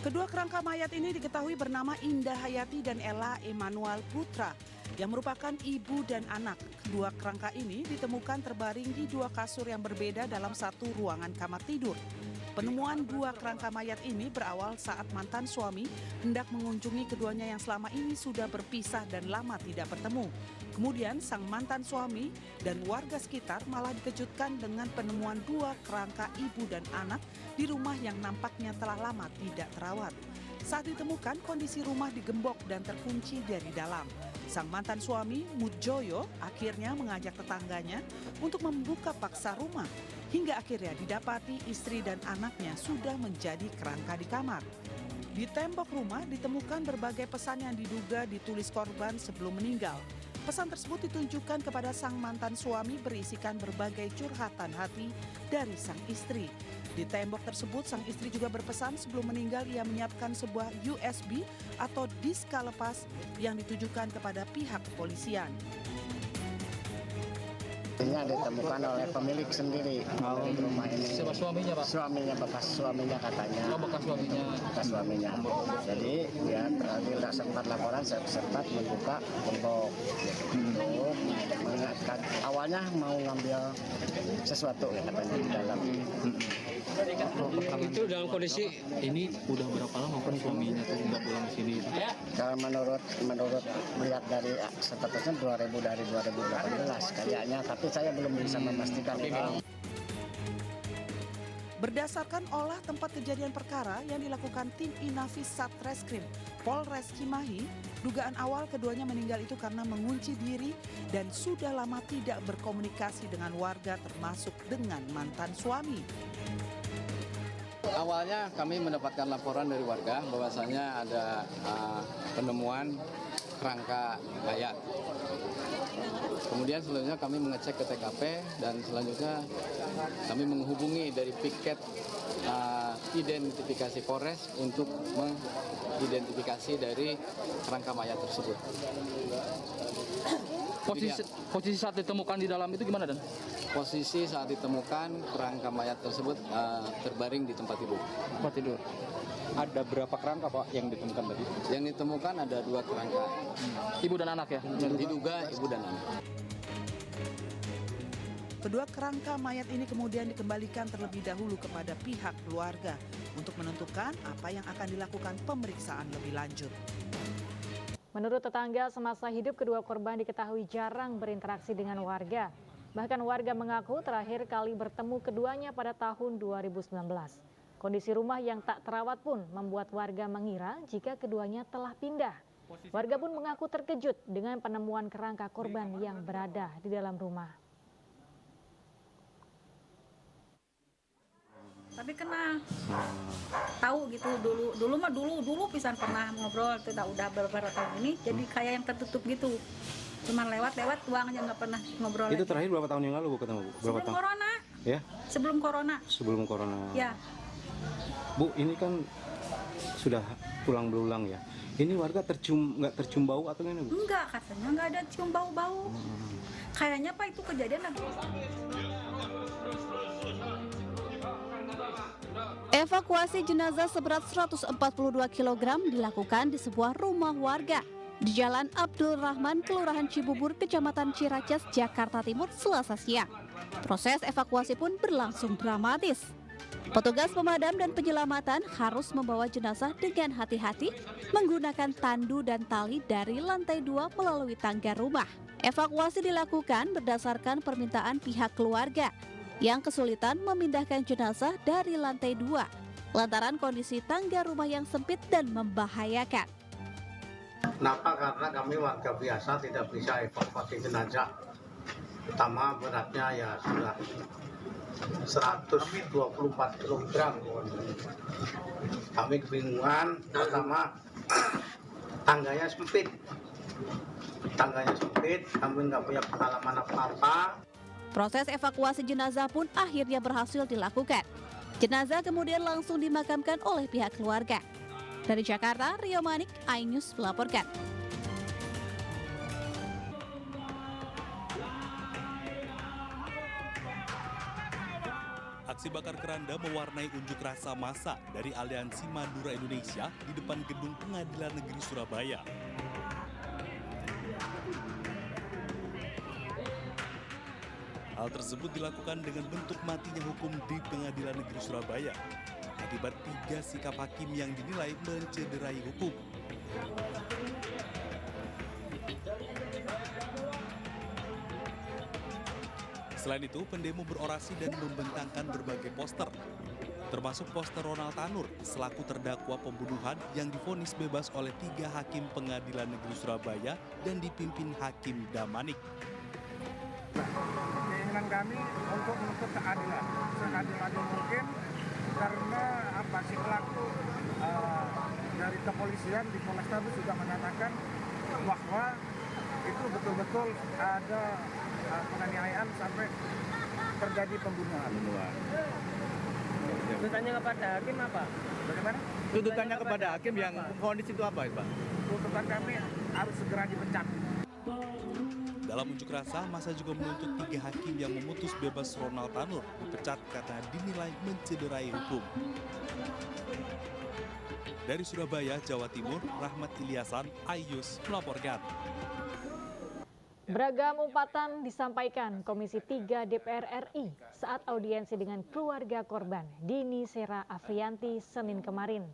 Kedua kerangka mayat ini diketahui bernama Indah Hayati dan Ella Emanuel Putra yang merupakan ibu dan anak. Kedua kerangka ini ditemukan terbaring di 2 kasur yang berbeda dalam satu ruangan kamar tidur. Penemuan 2 kerangka mayat ini berawal saat mantan suami hendak mengunjungi keduanya yang selama ini sudah berpisah dan lama tidak bertemu. Kemudian sang mantan suami dan warga sekitar malah dikejutkan dengan penemuan 2 kerangka ibu dan anak di rumah yang nampaknya telah lama tidak terawat. Saat ditemukan, kondisi rumah digembok dan terkunci dari dalam. Sang mantan suami, Mudjoyo, akhirnya mengajak tetangganya untuk membuka paksa rumah. Hingga akhirnya didapati istri dan anaknya sudah menjadi kerangka di kamar. Di tembok rumah ditemukan berbagai pesan yang diduga ditulis korban sebelum meninggal. Pesan tersebut ditunjukkan kepada sang mantan suami berisikan berbagai curhatan hati dari sang istri. Di tembok tersebut, sang istri juga berpesan sebelum meninggal ia menyiapkan sebuah USB atau disk lepas yang ditujukan kepada pihak kepolisian. Ini ditemukan oleh pemilik sendiri di rumah ini. Siapa suaminya, Pak? Suaminya, bekas suaminya katanya. Oh, bekas suaminya. Bekas suaminya. Jadi ya tidak sempat laporan, saya sempat membuka gembok untuk mengingatkan. Awalnya mau ngambil sesuatu ya katanya di dalam. Itu dalam kondisi ini udah berapa lama kan suaminya tuh nggak pulang ke sini? Kalau menurut melihat dari statusnya 2018 kayaknya, tapi saya belum bisa memastikan itu. Berdasarkan olah tempat kejadian perkara yang dilakukan tim Inafis Satreskrim Polres Cimahi, dugaan awal keduanya meninggal itu karena mengunci diri dan sudah lama tidak berkomunikasi dengan warga termasuk dengan mantan suami. Awalnya kami mendapatkan laporan dari warga bahwasanya ada penemuan kerangka mayat. Kemudian selanjutnya kami mengecek ke TKP dan selanjutnya kami menghubungi dari piket identifikasi Polres untuk mengidentifikasi dari kerangka mayat tersebut. Posisi saat ditemukan di dalam itu gimana, Dan? Posisi saat ditemukan kerangka mayat tersebut terbaring di tempat tidur. Tempat tidur. Ada berapa kerangka, Pak, yang ditemukan tadi? Yang ditemukan ada 2 kerangka. Ibu dan anak ya? Diduga ibu dan anak. Kedua kerangka mayat ini kemudian dikembalikan terlebih dahulu kepada pihak keluarga untuk menentukan apa yang akan dilakukan pemeriksaan lebih lanjut. Menurut tetangga, semasa hidup kedua korban diketahui jarang berinteraksi dengan warga. Bahkan warga mengaku terakhir kali bertemu keduanya pada tahun 2019. Kondisi rumah yang tak terawat pun membuat warga mengira jika keduanya telah pindah. Warga pun mengaku terkejut dengan penemuan kerangka korban yang berada di dalam rumah. Tapi kenal, tahu gitu dulu pisan pernah ngobrol, tidak udah beberapa tahun ini jadi kayak yang tertutup gitu. Cuman lewat uang aja nggak pernah ngobrol. Itu lagi. terakhir berapa tahun yang lalu Bu ketemu Bu? Berapa Sebelum corona. Ya? Sebelum corona. Sebelum corona. Ya. Bu, ini kan sudah tulang berulang ya. Ini warga nggak tercium bau atau gimana Bu? Enggak, katanya nggak ada cium bau-bau. Kayaknya Pak itu kejadian lagi. Evakuasi jenazah seberat 142 kg dilakukan di sebuah rumah warga di Jalan Abdul Rahman, Kelurahan Cibubur, Kecamatan Ciracas, Jakarta Timur, Selasa siang. Proses evakuasi pun berlangsung dramatis. Petugas pemadam dan penyelamatan harus membawa jenazah dengan hati-hati menggunakan tandu dan tali dari lantai 2 melalui tangga rumah. Evakuasi dilakukan berdasarkan permintaan pihak keluarga yang kesulitan memindahkan jenazah dari lantai 2 lantaran kondisi tangga rumah yang sempit dan membahayakan. Kenapa? Karena kami warga biasa tidak bisa evakuasi jenazah. Pertama beratnya ya sudah 124 kg. Kami kebingungan, pertama tangganya sempit. Kami nggak punya pengalaman apa-apa. Proses evakuasi jenazah pun akhirnya berhasil dilakukan. Jenazah kemudian langsung dimakamkan oleh pihak keluarga. Dari Jakarta, Rio Manik, iNews melaporkan. Aksi bakar keranda mewarnai unjuk rasa massa dari Aliansi Madura Indonesia di depan Gedung Pengadilan Negeri Surabaya. Hal tersebut dilakukan dengan bentuk matinya hukum di Pengadilan Negeri Surabaya akibat 3 sikap hakim yang dinilai mencederai hukum. Selain itu, pendemo berorasi dan membentangkan berbagai poster, termasuk poster Ronald Tanur selaku terdakwa pembunuhan yang divonis bebas oleh 3 hakim Pengadilan Negeri Surabaya dan dipimpin Hakim Damanik. Keinginan kami untuk menuntut keadilan seadil-adil mungkin, karena si pelaku dari kepolisian di Polrestabes sudah menyatakan bahwa itu betul-betul ada penganiayaan sampai terjadi pembunuhan. Tuntutannya kepada hakim apa? Bagaimana? Tuntutannya kepada hakim yang vonis itu apa, Pak? Tuntutan kami harus segera dipecat. Dalam unjuk rasa, massa juga menuntut 3 hakim yang memutus bebas Ronald Tanur dipecat karena dinilai mencederai hukum. Dari Surabaya, Jawa Timur, Rahmat Ilyasan, iNews melaporkan. Beragam umpatan disampaikan Komisi 3 DPR RI saat audiensi dengan keluarga korban Dini Sera Afrianti Senin kemarin.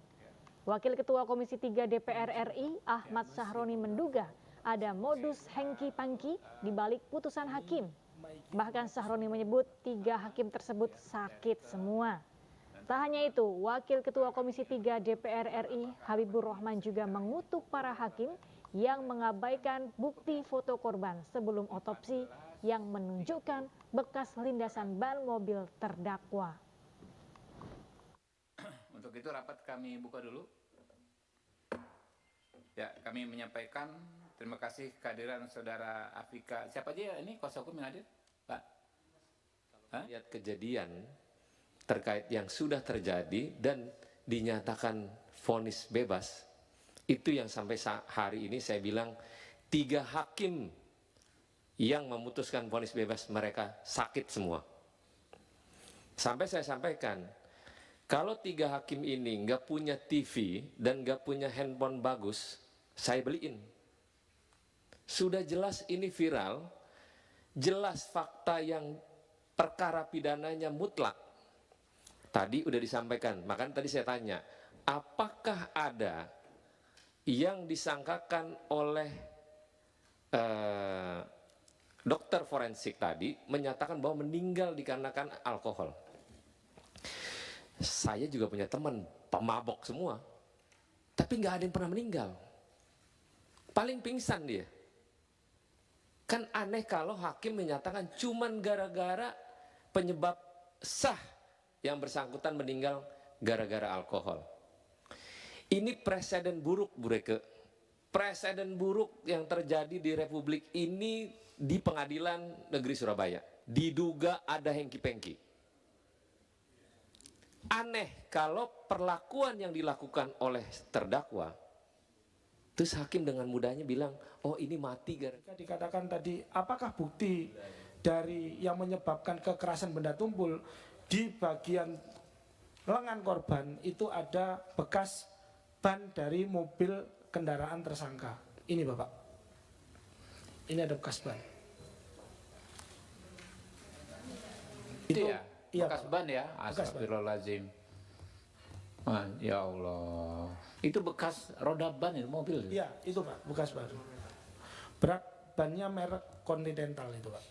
Wakil Ketua Komisi 3 DPR RI Ahmad Sahroni menduga ada modus hengki-pangki di balik putusan hakim. Bahkan Sahroni menyebut 3 hakim tersebut sakit semua. Tak hanya itu, Wakil Ketua Komisi 3 DPR RI Habibur Rahman juga mengutuk para hakim yang mengabaikan bukti foto korban sebelum otopsi yang menunjukkan bekas lindasan ban mobil terdakwa. Untuk itu rapat kami buka dulu. Ya, kami menyampaikan terima kasih kehadiran Saudara Afika. Siapa aja ini kuasa hukum yang hadir, Pak? Lihat kejadian terkait yang sudah terjadi dan dinyatakan vonis bebas. Itu yang sampai hari ini saya bilang 3 hakim yang memutuskan vonis bebas mereka sakit semua. Sampai saya sampaikan, kalau 3 hakim ini nggak punya TV dan nggak punya handphone bagus, saya beliin. Sudah jelas ini viral, jelas fakta yang perkara pidananya mutlak. Tadi udah disampaikan, makanya tadi saya tanya, apakah ada yang disangkakan oleh dokter forensik tadi menyatakan bahwa meninggal dikarenakan alkohol. Saya juga punya teman pemabok semua, tapi nggak ada yang pernah meninggal. Paling pingsan dia. Kan aneh kalau hakim menyatakan cuman gara-gara penyebab sah yang bersangkutan meninggal gara-gara alkohol. Ini presiden buruk, Bu Reke. Presiden buruk yang terjadi di Republik ini di Pengadilan Negeri Surabaya. Diduga ada hengki-pengki. Aneh kalau perlakuan yang dilakukan oleh terdakwa, terus hakim dengan mudahnya bilang, oh ini mati gara-gara. Dikatakan tadi, apakah bukti dari yang menyebabkan kekerasan benda tumpul di bagian lengan korban itu ada bekas ban dari mobil kendaraan tersangka. Ini Bapak. Ini ada bekas ban. Itu ya? Iya, Bekas Pak. ban ya? Bekas ban. Astagfirullahaladzim. Ya Allah. Itu bekas roda ban itu mobil? Iya, itu Pak, bekas ban. Berat bannya merek Continental itu Pak.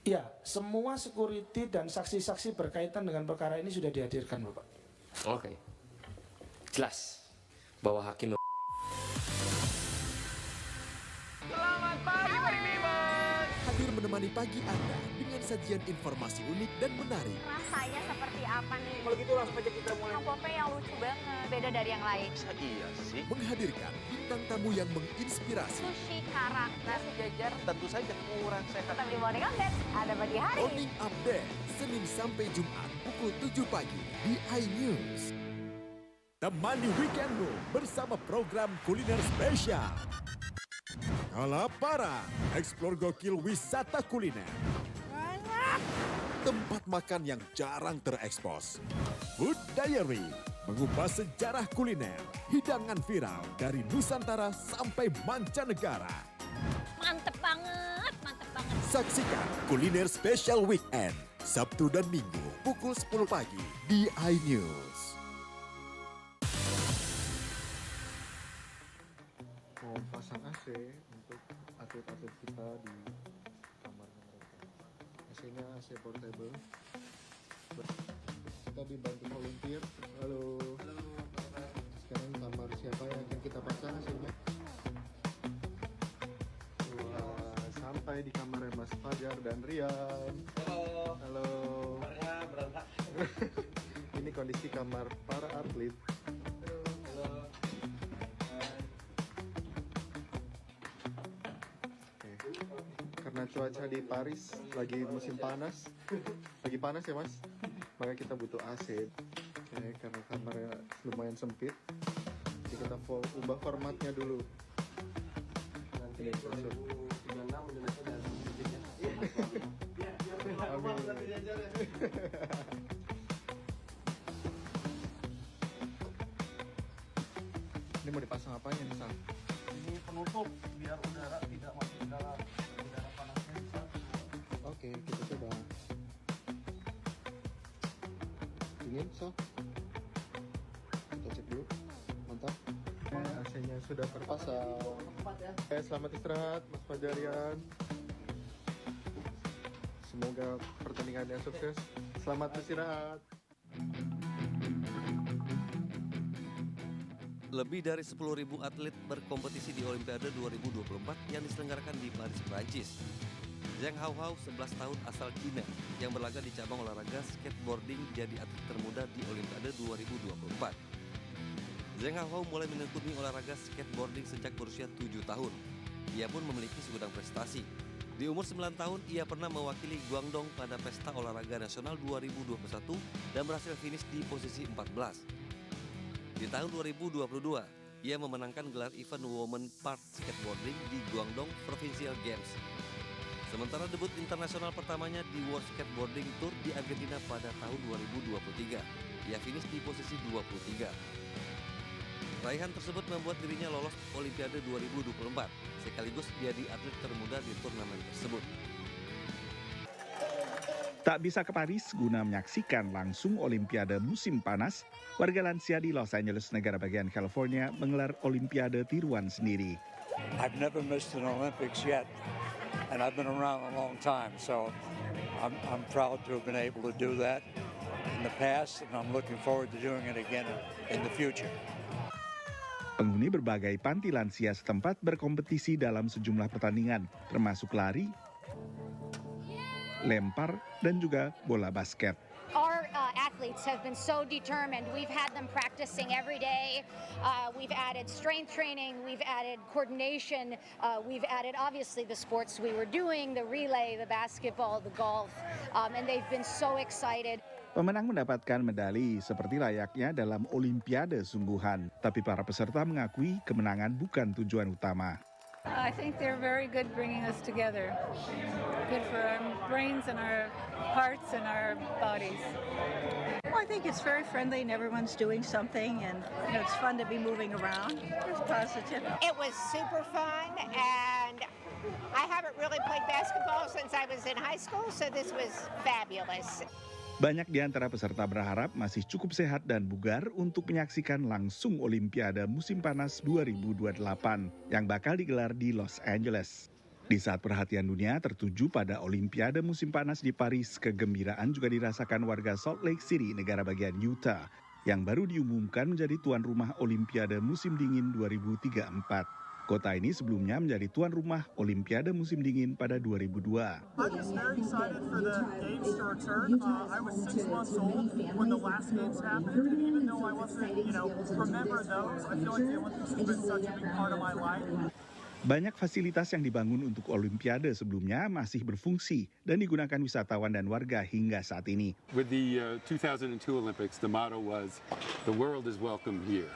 Iya, semua security dan saksi-saksi berkaitan dengan perkara ini sudah dihadirkan Bapak. Oke. Jelas bahwa hakim Selamat pagi, hadir menemani pagi Anda dengan sajian informasi unik dan menarik. Rasanya seperti apa nih? Kalau gitu langsung aja kita mulai. Sampope yang lucu banget, beda dari yang lain. Iya sih. Menghadirkan bintang tamu yang menginspirasi. Sushi karak, nasi jajar. Tentu saja kurang sehat. Tetap di Morning Update, ada pagi hari. Morning Update, Senin sampai Jumat pukul 7 pagi di iNews. Temani weekendmu bersama program kuliner spesial. Kalaparan, eksplor gokil wisata kuliner. Tempat makan yang jarang terekspos. Food Diary, mengupas sejarah kuliner, hidangan viral dari Nusantara sampai mancanegara. Mantep banget, mantep banget. Saksikan Kuliner Special Weekend, Sabtu dan Minggu pukul 10 pagi di iNews. Mau pasang AC untuk atlet-atlet kita di kamarnya mereka. AC-nya AC portable. Kita dibantu volunteer. Halo. Sekarang kamar siapa yang akan kita pasang AC-nya? Wah, sampai di kamarnya Mas Fajar dan Rian. Halo. Halo. Kamarnya berantakan. Ini kondisi kamar para atlet. Karena cuaca di Paris lagi musim panas, lagi panas ya Mas, maka kita butuh AC. Oke, karena kamarnya lumayan sempit, jadi kita ubah formatnya dulu. Nanti masuk. Amin. Ini mau dipasang apanya nih Sang? Ini penutup biar udara tidak masuk ke dalam. Udara panasnya bisa. Oke, kita coba. Dingin, so? Kita cek dulu. Mantap. AC-nya sudah terpasang. Selamat istirahat, Mas Fajarian. Semoga pertandingannya sukses. Selamat istirahat. Lebih dari 10.000 atlet berkompetisi di Olimpiade 2024 yang diselenggarakan di Paris, Prancis. Zheng Haohao, 11 tahun asal Cina, yang berlaga di cabang olahraga skateboarding jadi atlet termuda di Olimpiade 2024. Zheng Haohao mulai menekuni olahraga skateboarding sejak berusia 7 tahun. Ia pun memiliki segudang prestasi. Di umur 9 tahun, ia pernah mewakili Guangdong pada Pesta Olahraga Nasional 2021 dan berhasil finish di posisi 14. Di tahun 2022, ia memenangkan gelar event Women Part Skateboarding di Guangdong Provincial Games. Sementara debut internasional pertamanya di World Skateboarding Tour di Argentina pada tahun 2023. Ia finish di posisi 23. Raihan tersebut membuat dirinya lolos Olimpiade 2024, sekaligus jadi atlet termuda di turnamen tersebut. Tak bisa ke Paris guna menyaksikan langsung Olimpiade musim panas, warga lansia di Los Angeles, negara bagian California, menggelar Olimpiade tiruan sendiri. I've never missed an Olympics yet, and I've been around a long time, so I'm proud to have been able to do that. And the past, and I'm looking forward to doing it again in the future. Penghuni berbagai panti lansia setempat berkompetisi dalam sejumlah pertandingan, termasuk lari, lempar, dan juga bola basket. Our athletes have been so determined. We've had them practicing every day. We've added strength training. We've added coordination. We've added, obviously, the sports we were doing, the relay, the basketball, the golf. And they've been so excited. Pemenang mendapatkan medali seperti layaknya dalam Olimpiade sungguhan. Tapi para peserta mengakui kemenangan bukan tujuan utama. I think they're very good bringing us together. Good for our brains and our hearts and our bodies. Well, I think it's very friendly and everyone's doing something, and it's fun to be moving around. It's positive. It was super fun, and I haven't really played basketball since I was in high school, so this was fabulous. Banyak di antara peserta berharap masih cukup sehat dan bugar untuk menyaksikan langsung Olimpiade musim panas 2028 yang bakal digelar di Los Angeles. Di saat perhatian dunia tertuju pada Olimpiade musim panas di Paris, kegembiraan juga dirasakan warga Salt Lake City, negara bagian Utah, yang baru diumumkan menjadi tuan rumah Olimpiade musim dingin 2034. Kota ini sebelumnya menjadi tuan rumah Olimpiade musim dingin pada 2002. I'm just very excited for the games to return. I was 6 months old when the last games happened, and even though I wasn't, remember those, I feel like the Olympics has been such a big part of my life. Banyak fasilitas yang dibangun untuk Olimpiade sebelumnya masih berfungsi dan digunakan wisatawan dan warga hingga saat ini. With the 2002 Olympics, the motto was, "The world is welcome here."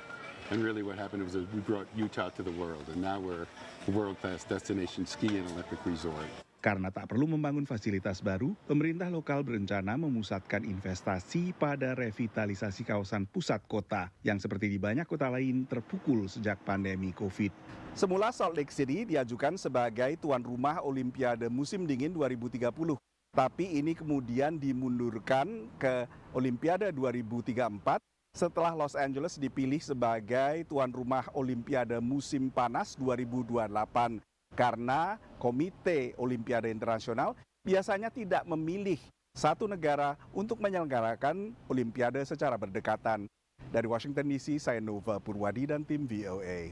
And really what happened was we brought Utah to the world, and now we're a world-class destination ski and Olympic resort. Karena tak perlu membangun fasilitas baru, pemerintah lokal berencana memusatkan investasi pada revitalisasi kawasan pusat kota yang seperti di banyak kota lain terpukul sejak pandemi COVID. Semula Salt Lake City diajukan sebagai tuan rumah Olimpiade musim dingin 2030. Tapi ini kemudian dimundurkan ke Olimpiade 2034 setelah Los Angeles dipilih sebagai tuan rumah Olimpiade musim panas 2028. Karena Komite Olimpiade Internasional biasanya tidak memilih satu negara untuk menyelenggarakan Olimpiade secara berdekatan. Dari Washington DC, saya Nova Purwadi dan tim VOA.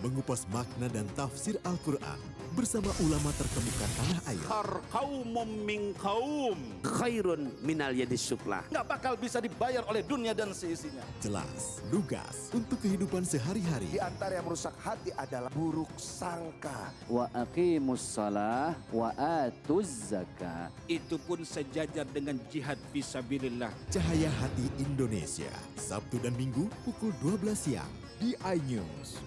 Mengupas makna dan tafsir Al-Quran bersama ulama terkemuka tanah air. Kaumum min kaum khairun minal yadis sufla. Nggak bakal bisa dibayar oleh dunia dan seisinya. Jelas, lugas untuk kehidupan sehari-hari. Di antara yang merusak hati adalah buruk sangka. Wa aqimus shalah wa atuz zakah. Itu pun sejajar dengan jihad fisabilillah. Cahaya Hati Indonesia, Sabtu dan Minggu pukul 12 siang di iNews.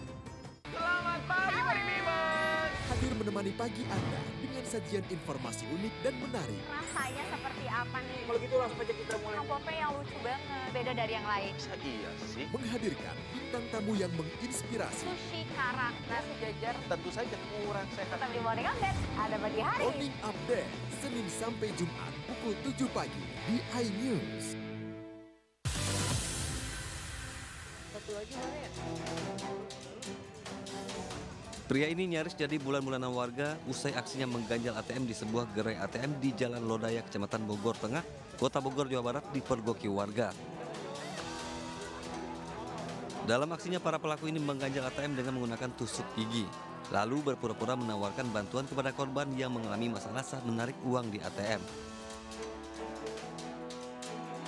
Selamat pagi, Bimers! Hadir menemani pagi Anda dengan sajian informasi unik dan menarik. Rasanya seperti apa nih? Kalau gitu langsung aja kita mulai. Kang Pope yang lucu banget, beda dari yang lain. Iya sih. Menghadirkan bintang tamu yang menginspirasi. Sushi karak, nasi jajar. Tentu saja kurang sehat. Tapi Morning Update, ada pagi hari. Morning Update, Senin sampai Jumat pukul 7 pagi di iNews. Satu lagi mana ya? Pria ini nyaris jadi bulan-bulanan warga usai aksinya mengganjal ATM di sebuah gerai ATM di Jalan Lodaya, Kecamatan Bogor Tengah, Kota Bogor, Jawa Barat dipergoki warga. Dalam aksinya para pelaku ini mengganjal ATM dengan menggunakan tusuk gigi, lalu berpura-pura menawarkan bantuan kepada korban yang mengalami masalah saat menarik uang di ATM.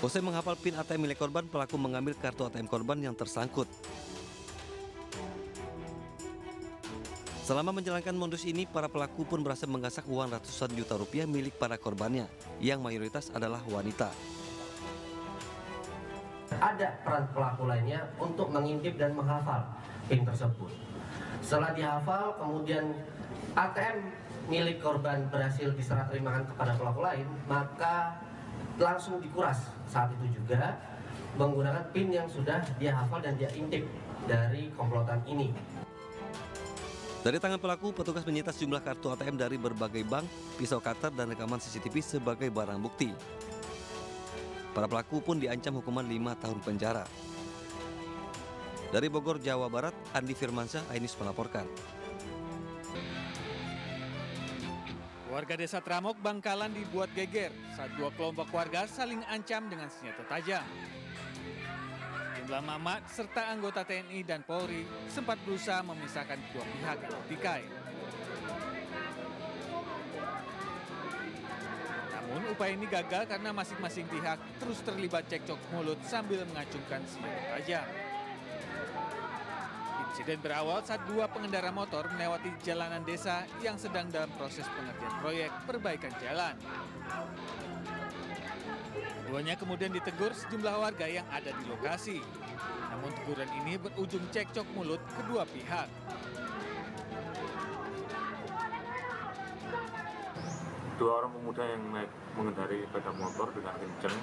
Usai menghafal PIN ATM milik korban, pelaku mengambil kartu ATM korban yang tersangkut. Selama menjalankan modus ini, para pelaku pun berhasil menggasak uang ratusan juta rupiah milik para korbannya, yang mayoritas adalah wanita. Ada peran pelaku lainnya untuk mengintip dan menghafal PIN tersebut. Setelah dihafal, kemudian ATM milik korban berhasil diserah terimakan kepada pelaku lain, maka langsung dikuras saat itu juga menggunakan PIN yang sudah dia hafal dan dia intip dari komplotan ini. Dari tangan pelaku, petugas menyita sejumlah kartu ATM dari berbagai bank, pisau cutter, dan rekaman CCTV sebagai barang bukti. Para pelaku pun diancam hukuman 5 tahun penjara. Dari Bogor, Jawa Barat, Andi Firmansyah, iNews melaporkan. Warga desa Tramok, Bangkalan dibuat geger saat dua kelompok warga saling ancam dengan senjata tajam. Sejumlah mamat serta anggota TNI dan Polri sempat berusaha memisahkan kedua pihak yang bertikai. Namun upaya ini gagal karena masing-masing pihak terus terlibat cekcok mulut sambil mengacungkan senjata tajam. Insiden berawal saat dua pengendara motor melewati jalanan desa yang sedang dalam proses pengerjaan proyek perbaikan jalan. Keduanya kemudian ditegur sejumlah warga yang ada di lokasi. Namun teguran ini berujung cekcok mulut kedua pihak. Dua orang pemuda yang mengendarai sepeda motor dengan kenceng,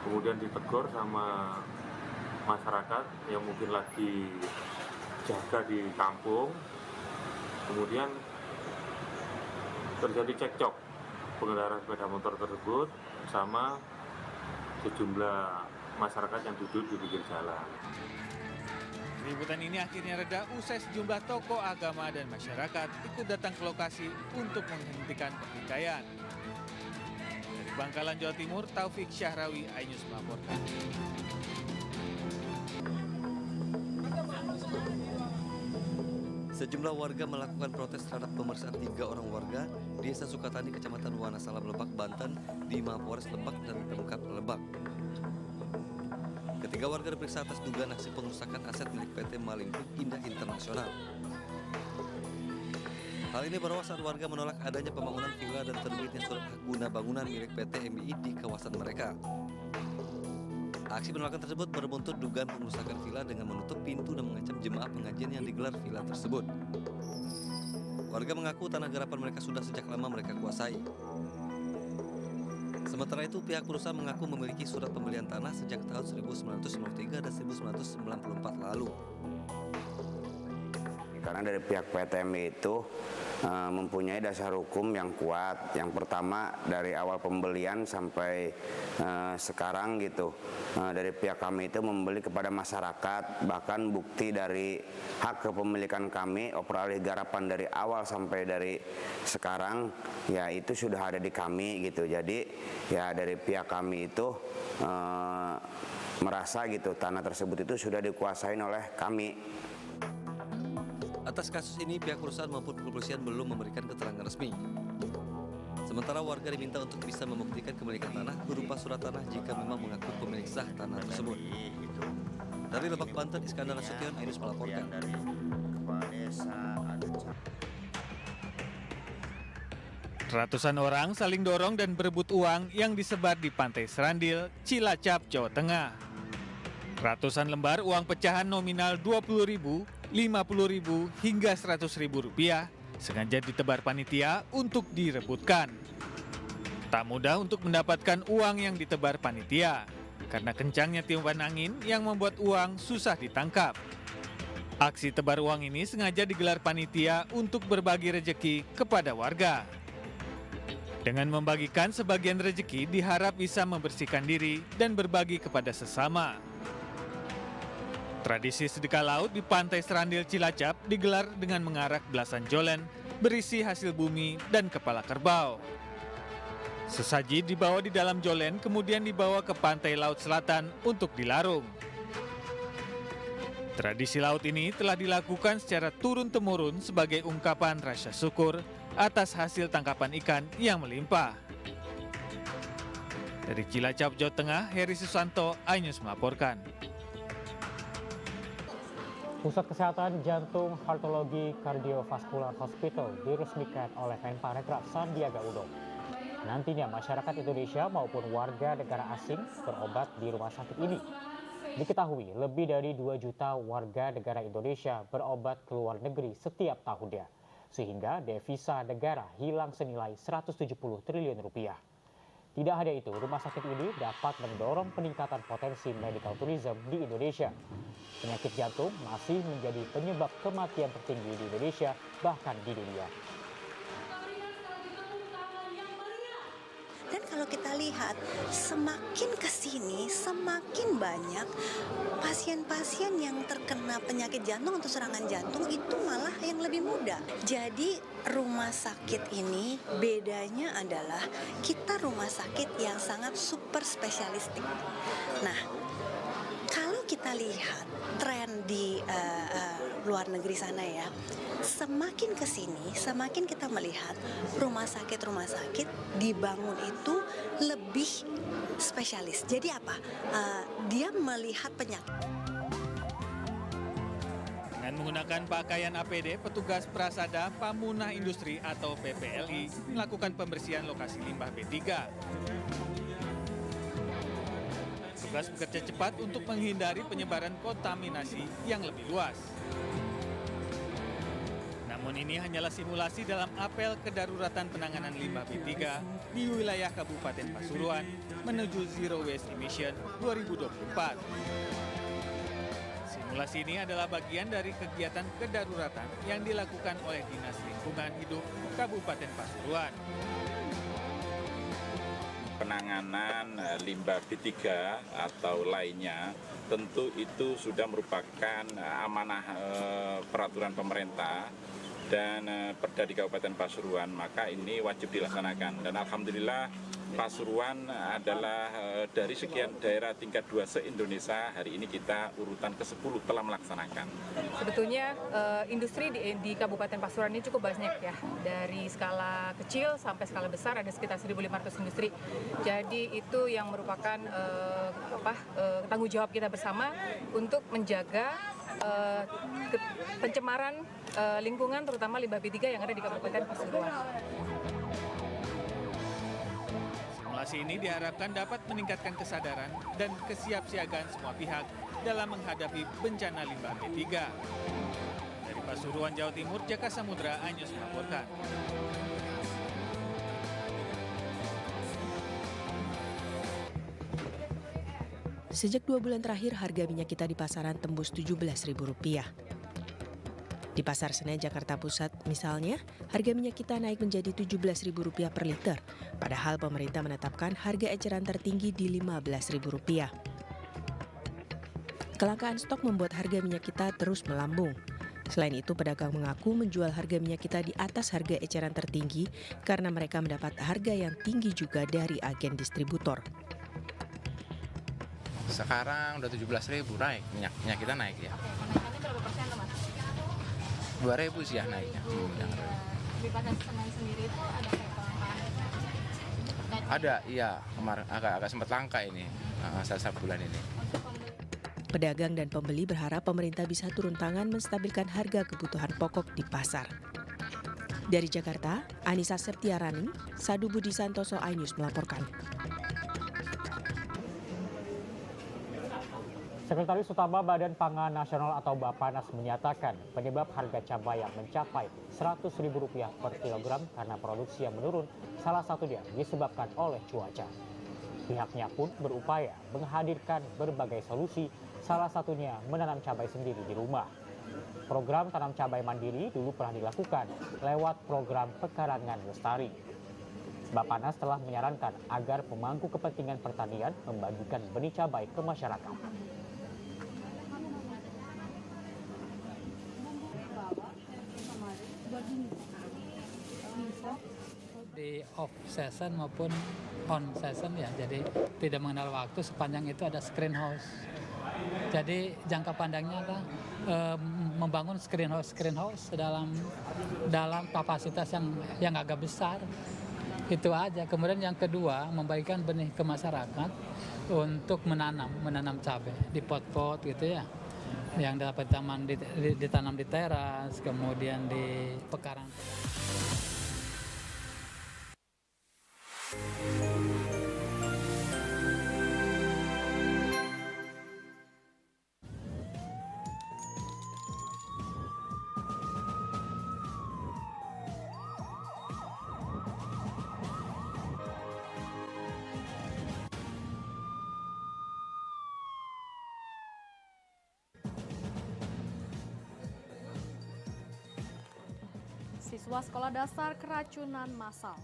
kemudian ditegur sama masyarakat yang mungkin lagi jaga di kampung, kemudian terjadi cekcok pengendara sepeda motor tersebut sama sejumlah masyarakat yang duduk di pinggir jalan. Keributan ini akhirnya reda usai sejumlah tokoh agama dan masyarakat ikut datang ke lokasi untuk menghentikan pertikaian. Dari Bangkalan, Jawa Timur, Taufik Syahrawi, iNews melaporkan. Sejumlah warga melakukan protes terhadap pemeriksaan 3 orang warga di Desa Sukatani, Kecamatan Wonosalam, Lebak, Banten di Mapolres Lebak dan Pemkab Lebak. Ketiga warga diperiksa atas dugaan aksi pengerusakan aset milik PT Malingping Indah Internasional. Hal ini berawal saat warga menolak adanya pembangunan villa dan terbitnya surat hak guna bangunan milik PT MBI di kawasan mereka. Aksi penolakan tersebut berbuntut dugaan pengerusakan villa dengan menutup pintu dan mengancam jemaah pengajian yang digelar villa tersebut. Warga mengaku tanah garapan mereka sudah sejak lama mereka kuasai. Sementara itu, pihak perusahaan mengaku memiliki surat pembelian tanah sejak tahun 1993 dan 1994 lalu. Karena dari pihak PTMI itu mempunyai dasar hukum yang kuat. Yang pertama dari awal pembelian sampai sekarang gitu. Dari pihak kami itu membeli kepada masyarakat, bahkan bukti dari hak kepemilikan kami, operasi garapan dari awal sampai dari sekarang, ya itu sudah ada di kami gitu. Jadi ya dari pihak kami itu merasa gitu tanah tersebut itu sudah dikuasai oleh kami. Atas kasus ini, pihak perusahaan maupun kepolisian belum memberikan keterangan resmi. Sementara warga diminta untuk bisa membuktikan kepemilikan tanah berupa surat tanah jika memang mengaku pemilik sah tanah tersebut. Dari Lebak, Banten, Iskandar Nasution, iNews melaporkan. Ratusan orang saling dorong dan berebut uang yang disebar di Pantai Serandil, Cilacap, Jawa Tengah. Ratusan lembar uang pecahan nominal Rp20.000, Rp50.000 hingga Rp100.000 sengaja ditebar panitia untuk direbutkan. Tak mudah untuk mendapatkan uang yang ditebar panitia karena kencangnya tiupan angin yang membuat uang susah ditangkap. Aksi tebar uang ini sengaja digelar panitia untuk berbagi rejeki kepada warga. Dengan membagikan sebagian rejeki diharap bisa membersihkan diri dan berbagi kepada sesama. Tradisi sedekah laut di Pantai Serandil Cilacap digelar dengan mengarak belasan jolen berisi hasil bumi dan kepala kerbau. Sesaji dibawa di dalam jolen kemudian dibawa ke pantai laut selatan untuk dilarung. Tradisi laut ini telah dilakukan secara turun-temurun sebagai ungkapan rasa syukur atas hasil tangkapan ikan yang melimpah. Dari Cilacap, Jawa Tengah, Heri Susanto, iNews melaporkan. Pusat Kesehatan Jantung Heartologi Cardiovascular Hospital diresmikan oleh Menparekraf Sandiaga Uno. Nantinya masyarakat Indonesia maupun warga negara asing berobat di rumah sakit ini. Diketahui lebih dari 2 juta warga negara Indonesia berobat ke luar negeri setiap tahunnya. Sehingga devisa negara hilang senilai 170 triliun rupiah. Tidak hanya itu, rumah sakit ini dapat mendorong peningkatan potensi medical tourism di Indonesia. Penyakit jantung masih menjadi penyebab kematian tertinggi di Indonesia, bahkan di dunia. Dan kalau kita lihat, semakin ke sini, semakin banyak pasien-pasien yang terkena penyakit jantung atau serangan jantung itu malah yang lebih muda. Jadi rumah sakit ini bedanya adalah kita rumah sakit yang sangat super spesialistik. Nah, kalau kita lihat tren di luar negeri sana ya, semakin ke sini, semakin kita melihat rumah sakit dibangun itu lebih spesialis. Jadi apa? Dia melihat penyakit. Dengan menggunakan pakaian APD, petugas Prasada Pamunah Industri atau PPLI melakukan pembersihan lokasi limbah B3. Petugas bekerja cepat untuk menghindari penyebaran kontaminasi yang lebih luas. Namun ini hanyalah simulasi dalam apel kedaruratan penanganan limbah B3 di wilayah Kabupaten Pasuruan menuju Zero Waste Emission 2024. Simulasi ini adalah bagian dari kegiatan kedaruratan yang dilakukan oleh Dinas Lingkungan Hidup Kabupaten Pasuruan. Penanganan limbah B3 atau lainnya tentu itu sudah merupakan amanah peraturan pemerintah dan Perda di Kabupaten Pasuruan, maka ini wajib dilaksanakan. Dan alhamdulillah Pasuruan adalah dari sekian daerah tingkat 2 se-Indonesia, hari ini kita urutan ke-10 telah melaksanakan. Sebetulnya industri di Kabupaten Pasuruan ini cukup banyak ya, dari skala kecil sampai skala besar ada sekitar 1.500 industri. Jadi itu yang merupakan tanggung jawab kita bersama untuk menjaga pencemaran lingkungan terutama limbah B3 yang ada di Kabupaten Pasuruan. Simulasi ini diharapkan dapat meningkatkan kesadaran dan kesiapsiagaan semua pihak dalam menghadapi bencana limbah B3. Dari Pasuruan, Jawa Timur, Jaka Samudra, Anyus melaporkan. Sejak 2 bulan terakhir, harga minyak kita di pasaran tembus Rp17.000. Di Pasar Senen, Jakarta Pusat, misalnya, harga minyak kita naik menjadi Rp17.000 per liter, padahal pemerintah menetapkan harga eceran tertinggi di Rp15.000. Kelangkaan stok membuat harga minyak kita terus melambung. Selain itu, pedagang mengaku menjual harga minyak kita di atas harga eceran tertinggi karena mereka mendapat harga yang tinggi juga dari agen distributor. Sekarang udah 17.000 naik, minyak kita naik ya. Kenaikannya berapa persen tuh Mas? 2.000 sih ya naiknya. Di Pasar Senen sendiri itu ada kayak kelangkaan? Ada, iya. Kemarin agak sempat langka ini saat bulan ini. Pedagang dan pembeli berharap pemerintah bisa turun tangan menstabilkan harga kebutuhan pokok di pasar. Dari Jakarta, Anissa Septiarani, Sadu Budi Santoso, iNews melaporkan. Sekretaris Utama Badan Pangan Nasional atau Bappenas menyatakan penyebab harga cabai yang mencapai Rp100.000 per kilogram karena produksi yang menurun, salah satunya disebabkan oleh cuaca. Pihaknya pun berupaya menghadirkan berbagai solusi, salah satunya menanam cabai sendiri di rumah. Program tanam cabai mandiri dulu pernah dilakukan lewat program pekarangan lestari. Bappenas telah menyarankan agar pemangku kepentingan pertanian membagikan benih cabai ke masyarakat. Di off season maupun on season ya, jadi tidak mengenal waktu, sepanjang itu ada screen house. Jadi jangka pandangnya adalah membangun screen house dalam kapasitas yang agak besar. Itu aja. Kemudian yang kedua, membagikan benih ke masyarakat untuk menanam cabai di pot-pot gitu ya, yang dapat ditanam di teras, kemudian di pekarangan. Siswa sekolah dasar keracunan massal.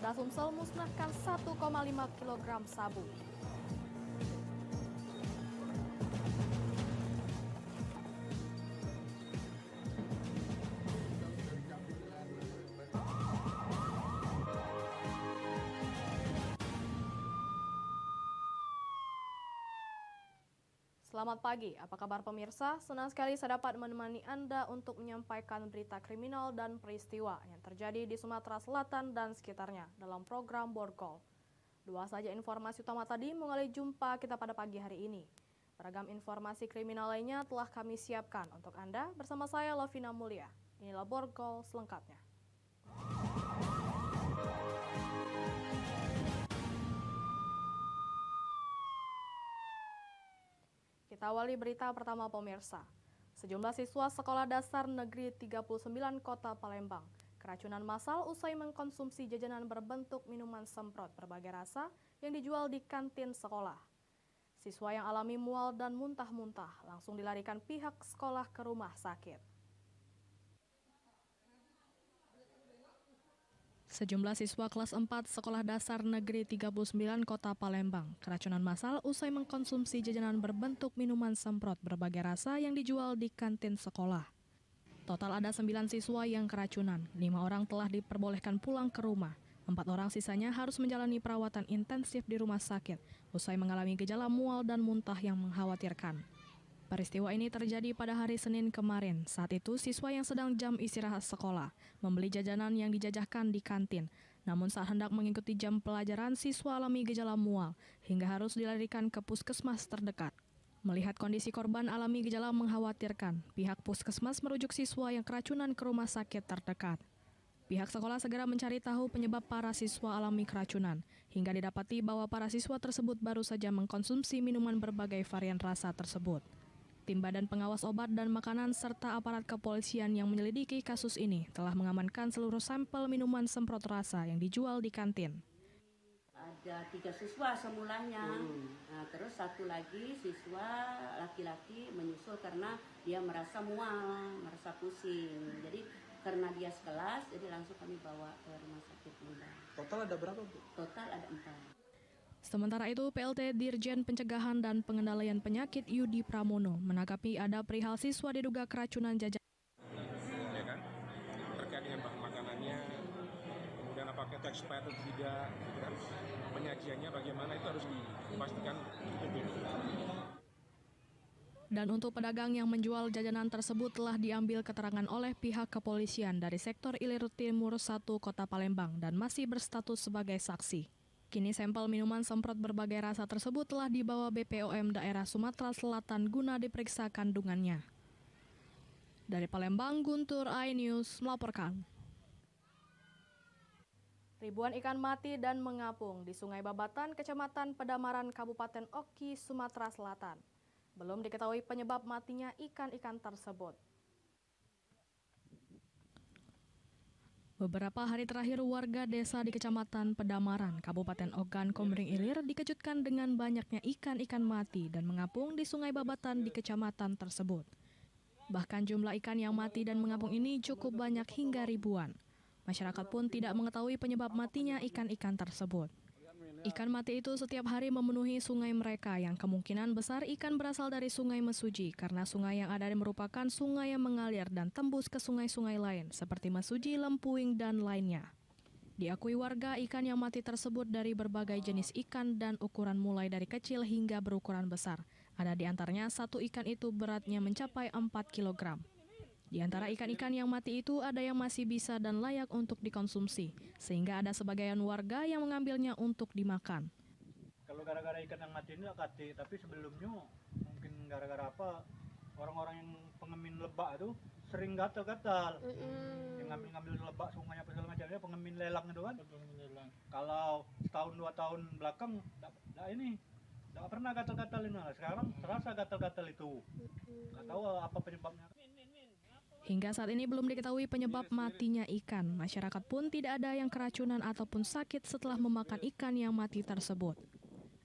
Polda Sumsel musnahkan 1,5 kg sabu. Selamat pagi, apa kabar pemirsa? Senang sekali saya dapat menemani Anda untuk menyampaikan berita kriminal dan peristiwa yang terjadi di Sumatera Selatan dan sekitarnya dalam program Borgol. Dua saja informasi utama tadi mengawali jumpa kita pada pagi hari ini. Beragam informasi kriminal lainnya telah kami siapkan untuk Anda bersama saya Lovina Mulia. Inilah Borgol selengkapnya. Kita awali berita pertama pemirsa. Sejumlah siswa Sekolah Dasar Negeri 39 Kota Palembang keracunan massal usai mengkonsumsi jajanan berbentuk minuman semprot berbagai rasa yang dijual di kantin sekolah. Siswa yang alami mual dan muntah-muntah langsung dilarikan pihak sekolah ke rumah sakit. Sejumlah siswa kelas 4 Sekolah Dasar Negeri 39 Kota Palembang keracunan massal usai mengkonsumsi jajanan berbentuk minuman semprot berbagai rasa yang dijual di kantin sekolah. Total ada 9 siswa yang keracunan, 5 orang telah diperbolehkan pulang ke rumah, 4 orang sisanya harus menjalani perawatan intensif di rumah sakit usai mengalami gejala mual dan muntah yang mengkhawatirkan. Peristiwa ini terjadi pada hari Senin kemarin. Saat itu siswa yang sedang jam istirahat sekolah membeli jajanan yang dijajahkan di kantin. Namun saat hendak mengikuti jam pelajaran, siswa alami gejala mual hingga harus dilarikan ke puskesmas terdekat. Melihat kondisi korban alami gejala mengkhawatirkan, pihak puskesmas merujuk siswa yang keracunan ke rumah sakit terdekat. Pihak sekolah segera mencari tahu penyebab para siswa alami keracunan, hingga didapati bahwa para siswa tersebut baru saja mengkonsumsi minuman berbagai varian rasa tersebut. Tim Badan Pengawas Obat dan Makanan serta aparat kepolisian yang menyelidiki kasus ini telah mengamankan seluruh sampel minuman semprot rasa yang dijual di kantin. Ada 3 siswa semulanya, nah, terus satu lagi siswa laki-laki menyusul karena dia merasa mual, merasa pusing. Jadi karena dia sekelas, jadi langsung kami bawa ke rumah sakit Bunda. Total ada berapa, Bu? Total ada 4. Sementara itu, PLT Dirjen Pencegahan dan Pengendalian Penyakit Yudi Pramono menanggapi ada perihal siswa diduga keracunan jajanan. Ya kan? Terkait dengan bahan makanannya, kemudian apakah itu expired atau tidak, gitu kan? Penyajiannya bagaimana itu harus dipastikan betul. Dan untuk pedagang yang menjual jajanan tersebut telah diambil keterangan oleh pihak kepolisian dari sektor Ilir Timur 1 Kota Palembang dan masih berstatus sebagai saksi. Kini sampel minuman semprot berbagai rasa tersebut telah dibawa BPOM daerah Sumatera Selatan guna diperiksa kandungannya. Dari Palembang, Guntur iNews melaporkan. Ribuan ikan mati dan mengapung di Sungai Babatan, Kecamatan Pedamaran, Kabupaten Oki, Sumatera Selatan. Belum diketahui penyebab matinya ikan-ikan tersebut. Beberapa hari terakhir warga desa di Kecamatan Pedamaran, Kabupaten Ogan Komering Ilir dikejutkan dengan banyaknya ikan-ikan mati dan mengapung di Sungai Babatan di kecamatan tersebut. Bahkan jumlah ikan yang mati dan mengapung ini cukup banyak hingga ribuan. Masyarakat pun tidak mengetahui penyebab matinya ikan-ikan tersebut. Ikan mati itu setiap hari memenuhi sungai mereka yang kemungkinan besar ikan berasal dari Sungai Mesuji karena sungai yang ada merupakan sungai yang mengalir dan tembus ke sungai-sungai lain seperti Mesuji, Lempuing, dan lainnya. Diakui warga ikan yang mati tersebut dari berbagai jenis ikan dan ukuran mulai dari kecil hingga berukuran besar. Ada di antaranya satu ikan itu beratnya mencapai 4 kg. Di antara ikan-ikan yang mati itu ada yang masih bisa dan layak untuk dikonsumsi, sehingga ada sebagian warga yang mengambilnya untuk dimakan. Kalau gara-gara ikan yang mati ini kati, tapi sebelumnya mungkin gara-gara apa orang-orang yang pengemin lebak itu sering gatal-gatal. Yang ngambil lebak sungai apa segala macamnya, pengemin lelang itu kan. Kalau setahun 2 tahun belakang, tidak pernah gatal-gatal ini. Sekarang terasa gatal-gatal itu. Nggak tahu apa penyebabnya. Hingga saat ini belum diketahui penyebab matinya ikan. Masyarakat pun tidak ada yang keracunan ataupun sakit setelah memakan ikan yang mati tersebut.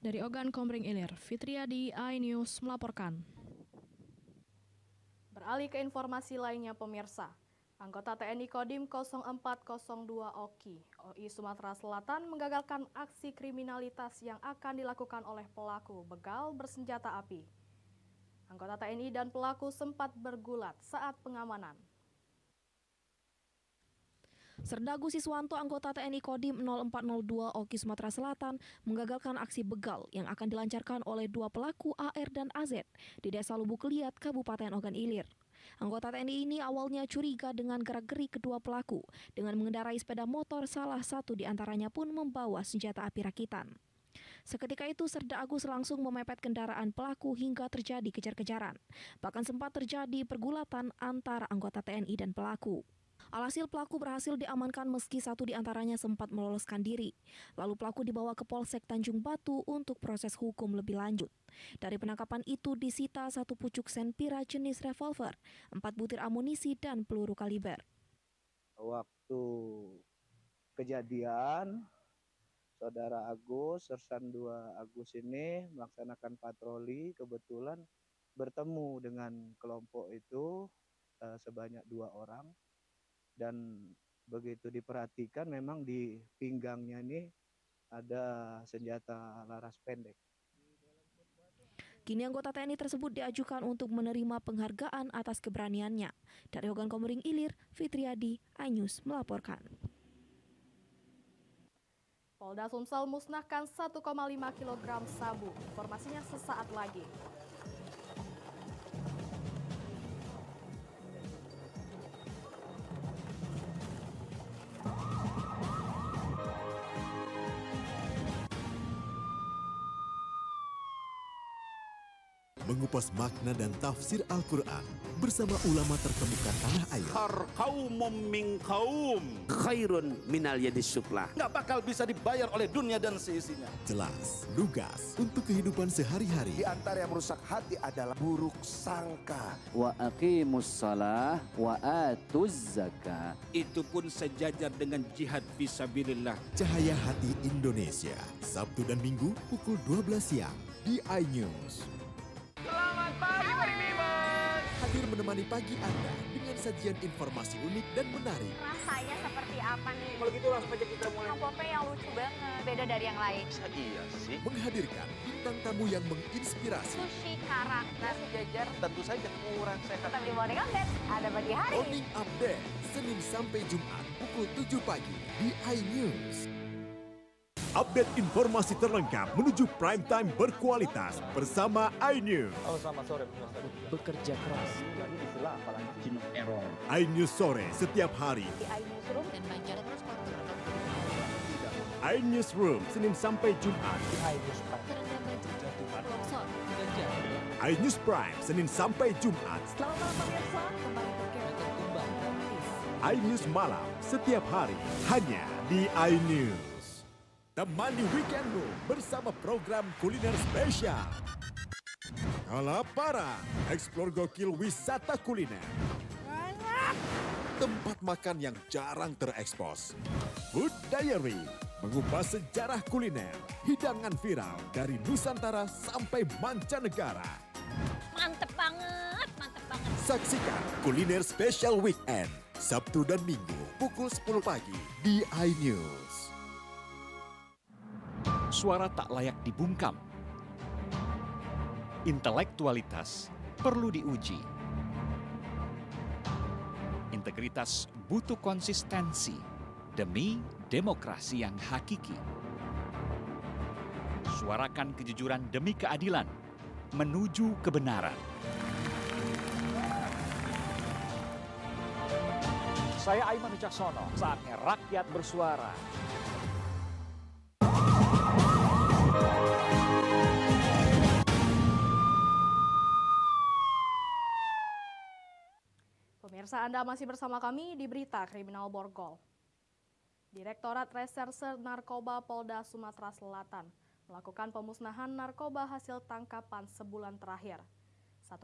Dari Ogan Komering Ilir, Fitriadi iNews melaporkan. Beralih ke informasi lainnya pemirsa. Anggota TNI Kodim 0402 OI Sumatera Selatan menggagalkan aksi kriminalitas yang akan dilakukan oleh pelaku begal bersenjata api. Anggota TNI dan pelaku sempat bergulat saat pengamanan. Serdagu Siswanto, anggota TNI Kodim 0402 OKI Sumatera Selatan, menggagalkan aksi begal yang akan dilancarkan oleh dua pelaku AR dan AZ di Desa Lubuk Liat, Kabupaten Ogan Ilir. Anggota TNI ini awalnya curiga dengan gerak-gerik kedua pelaku dengan mengendarai sepeda motor, salah satu di antaranya pun membawa senjata api rakitan. Seketika itu Serda Agus langsung memepet kendaraan pelaku hingga terjadi kejar-kejaran. Bahkan sempat terjadi pergulatan antara anggota TNI dan pelaku. Alhasil pelaku berhasil diamankan meski satu di antaranya sempat meloloskan diri. Lalu pelaku dibawa ke Polsek Tanjung Batu untuk proses hukum lebih lanjut. Dari penangkapan itu disita satu pucuk senpira jenis revolver, 4 butir amunisi dan peluru kaliber. Waktu kejadian, Saudara Agus, Sersan 2 Agus ini melaksanakan patroli, kebetulan bertemu dengan kelompok itu sebanyak 2 orang. Dan begitu diperhatikan memang di pinggangnya ini ada senjata laras pendek. Kini anggota TNI tersebut diajukan untuk menerima penghargaan atas keberaniannya. Dari Ogan Komering Ilir, Fitriadi, iNews melaporkan. Polda Sumsel musnahkan 1,5 kg sabu. Informasinya sesaat lagi. Mengupas makna dan tafsir Al-Quran bersama ulama terkemuka tanah air. Kaumum min kaum khairun minal yadis suflah. Nggak bakal bisa dibayar oleh dunia dan seisinya. Jelas, lugas untuk kehidupan sehari-hari. Di antara yang merusak hati adalah buruk sangka. Wa aqimus shalah wa atuz zakah. Itu pun sejajar dengan jihad fisabilillah. Cahaya Hati Indonesia, Sabtu dan Minggu pukul 12 siang di iNews. Selamat pagi Bimers. Hadir menemani pagi Anda dengan sajian informasi unik dan menarik. Rasanya seperti apa nih? Kalau gitu langsung aja kita mulai. Pempek yang lucu banget, beda dari yang lain. Iya sih. Menghadirkan bintang tamu yang menginspirasi. Sushi kara, nasi jajar. Tentu saja kurang sehat. Tapi morning update ada pagi hari. Morning Update, Senin sampai Jumat pukul 7 pagi di iNews. Update informasi terlengkap menuju prime time berkualitas bersama iNews. Halo, selamat sore. Bekerja keras. Jadi istilah apalagi Gino Error. iNews sore setiap hari. Di iNewsroom dan Banjar Transporter. iNews Room Senin sampai Jumat. iNews Prime. iNews Prime Senin sampai Jumat. Selamat malam pemirsa, kembali berkembang gratis. iNews Malam setiap hari hanya di iNews. Temani weekendmu bersama program kuliner spesial. Kalaparan, eksplor gokil wisata kuliner. Tempat makan yang jarang terekspos. Food Diary, mengupas sejarah kuliner, hidangan viral dari Nusantara sampai mancanegara. Mantep banget, mantep banget. Saksikan kuliner spesial weekend, Sabtu dan Minggu pukul 10 pagi di iNews. Suara tak layak dibungkam. Intelektualitas perlu diuji. Integritas butuh konsistensi demi demokrasi yang hakiki. Suarakan kejujuran demi keadilan menuju kebenaran. Saya Aiman Wicaksono, saatnya rakyat bersuara. Pemirsa, Anda masih bersama kami di Berita Kriminal Borgol. Direktorat Reserse Narkoba Polda Sumatera Selatan melakukan pemusnahan narkoba hasil tangkapan sebulan terakhir. 1,5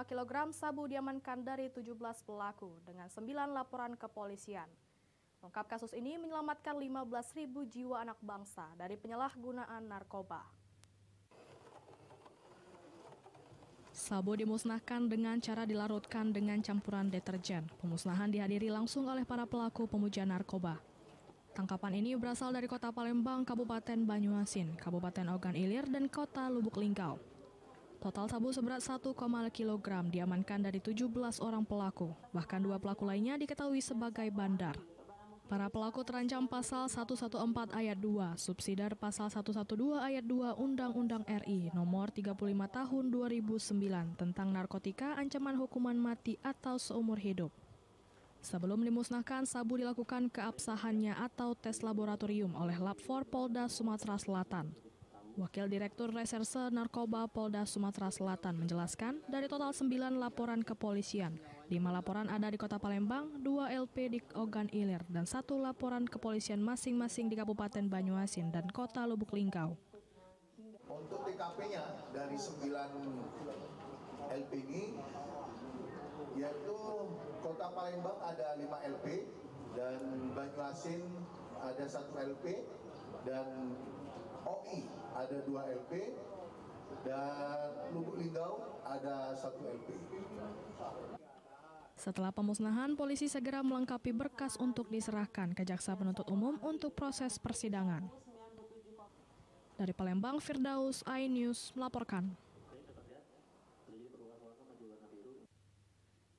kg sabu diamankan dari 17 pelaku dengan 9 laporan kepolisian. Ungkap kasus ini menyelamatkan 15.000 jiwa anak bangsa dari penyalahgunaan narkoba. Sabu dimusnahkan dengan cara dilarutkan dengan campuran deterjen. Pemusnahan dihadiri langsung oleh para pelaku pemuja narkoba. Tangkapan ini berasal dari Kota Palembang, Kabupaten Banyuasin, Kabupaten Ogan Ilir, dan Kota Lubuk Linggau. Total sabu seberat 1,5 kg diamankan dari 17 orang pelaku. Bahkan 2 pelaku lainnya diketahui sebagai bandar. Para pelaku terancam pasal 114 ayat 2, subsidiar pasal 112 ayat 2 Undang-Undang RI nomor 35 tahun 2009 tentang narkotika, ancaman hukuman mati atau seumur hidup. Sebelum dimusnahkan, sabu dilakukan keabsahannya atau tes laboratorium oleh Lab 4 Polda Sumatera Selatan. Wakil Direktur Reserse Narkoba Polda Sumatera Selatan menjelaskan, dari total 9 laporan kepolisian, 5 laporan ada di Kota Palembang, 2 LP di Ogan Ilir, dan 1 laporan kepolisian masing-masing di Kabupaten Banyuasin dan Kota Lubuk Linggau. Untuk TKP-nya dari 9 LP ini, yaitu Kota Palembang ada 5 LP, dan Banyuasin ada 1 LP, dan OI ada 2 LP, dan Lubuk Linggau ada 1 LP. Setelah pemusnahan, polisi segera melengkapi berkas untuk diserahkan ke Jaksa Penuntut Umum untuk proses persidangan. Dari Palembang, Firdaus, iNews melaporkan.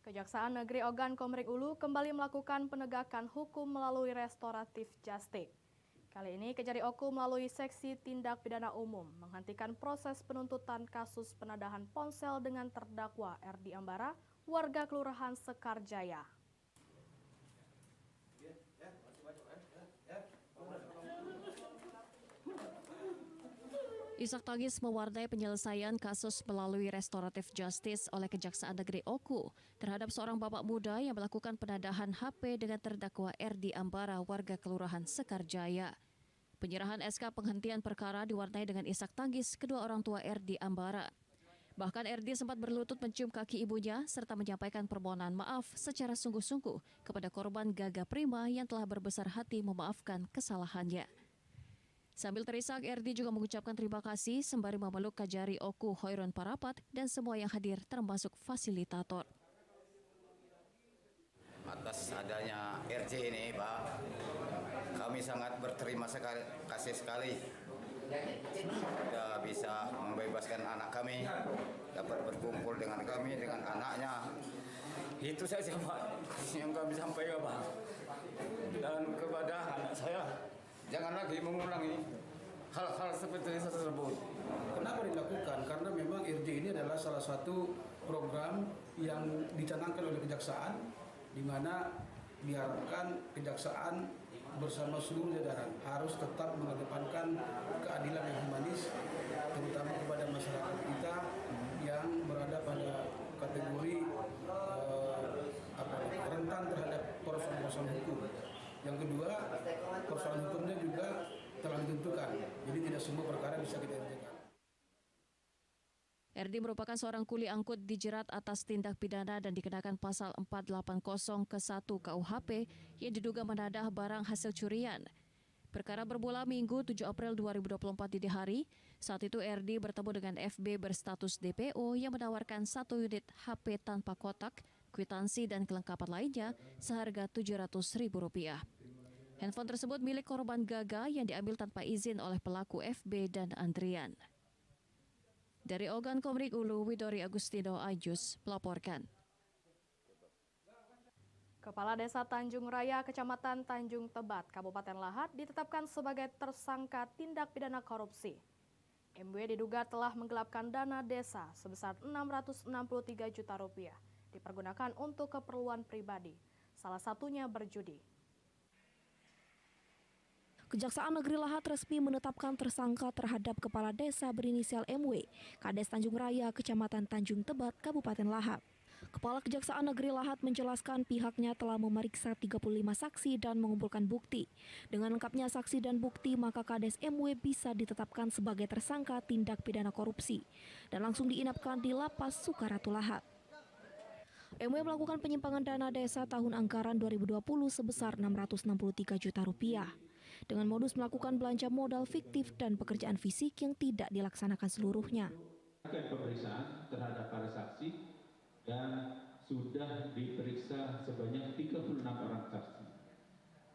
Kejaksaan Negeri Ogan Komering Ulu kembali melakukan penegakan hukum melalui restoratif justice. Kali ini Kejari Oku melalui Seksi Tindak Pidana Umum menghentikan proses penuntutan kasus penadahan ponsel dengan terdakwa Erdi Ambara, warga Kelurahan Sekarjaya. Isak tangis mewarnai penyelesaian kasus melalui restoratif justice oleh Kejaksaan Negeri Oku terhadap seorang bapak muda yang melakukan penadahan HP dengan terdakwa Erdi Ambara, warga Kelurahan Sekarjaya. Penyerahan SK penghentian perkara diwarnai dengan isak tangis kedua orang tua Erdi Ambara. Bahkan Erdi sempat berlutut mencium kaki ibunya serta menyampaikan permohonan maaf secara sungguh-sungguh kepada korban Gaga Prima yang telah berbesar hati memaafkan kesalahannya. Sambil terisak, Erdi juga mengucapkan terima kasih sembari memeluk Kejari Oku Hoirun Parapat dan semua yang hadir termasuk fasilitator. Atas adanya RJ ini, Pak, kami sangat berterima kasih sekali. Sudah bisa membebaskan anak kami, dapat berkumpul dengan kami, dengan anaknya. Itu saja, Pak, yang kami sampaikan, Pak. Dan kepada anak saya, jangan lagi mengulangi hal-hal seperti tersebut. Kenapa dilakukan? Karena memang RJ ini adalah salah satu program yang dicanangkan oleh Kejaksaan, di mana diharapkan Kejaksaan bersama seluruh jajaran harus tetap mengedepankan keadilan yang humanis, terutama kepada masyarakat kita yang berada pada kategori rentan terhadap persoalan hukum. Yang kedua, persoalan hukumnya juga telah ditentukan, jadi tidak semua perkara bisa kita kerjakan. Erdi merupakan seorang kuli angkut dijerat atas tindak pidana dan dikenakan pasal 480 ke 1 KUHP yang diduga menadah barang hasil curian. Perkara bermula Minggu 7 April 2024 dini hari. Saat itu Erdi bertemu dengan FB berstatus DPO yang menawarkan 1 unit HP tanpa kotak, kwitansi dan kelengkapan lainnya seharga Rp700.000. Handphone tersebut milik korban Gaga yang diambil tanpa izin oleh pelaku FB dan Andrian. Dari Ogan Komering Ulu, Widori Agustino Ajus melaporkan. Kepala Desa Tanjung Raya, Kecamatan Tanjung Tebat, Kabupaten Lahat ditetapkan sebagai tersangka tindak pidana korupsi. MW diduga telah menggelapkan dana desa sebesar Rp663 juta dipergunakan untuk keperluan pribadi, salah satunya berjudi. Kejaksaan Negeri Lahat resmi menetapkan tersangka terhadap Kepala Desa berinisial MW, Kades Tanjung Raya, Kecamatan Tanjung Tebat, Kabupaten Lahat. Kepala Kejaksaan Negeri Lahat menjelaskan pihaknya telah memeriksa 35 saksi dan mengumpulkan bukti. Dengan lengkapnya saksi dan bukti, maka Kades MW bisa ditetapkan sebagai tersangka tindak pidana korupsi dan langsung diinapkan di Lapas Sukaratu Lahat. MW melakukan penyimpangan dana desa tahun anggaran 2020 sebesar Rp663 juta dengan modus melakukan belanja modal fiktif dan pekerjaan fisik yang tidak dilaksanakan seluruhnya. melakukan pemeriksaan terhadap para saksi dan sudah diperiksa sebanyak 36 orang saksi.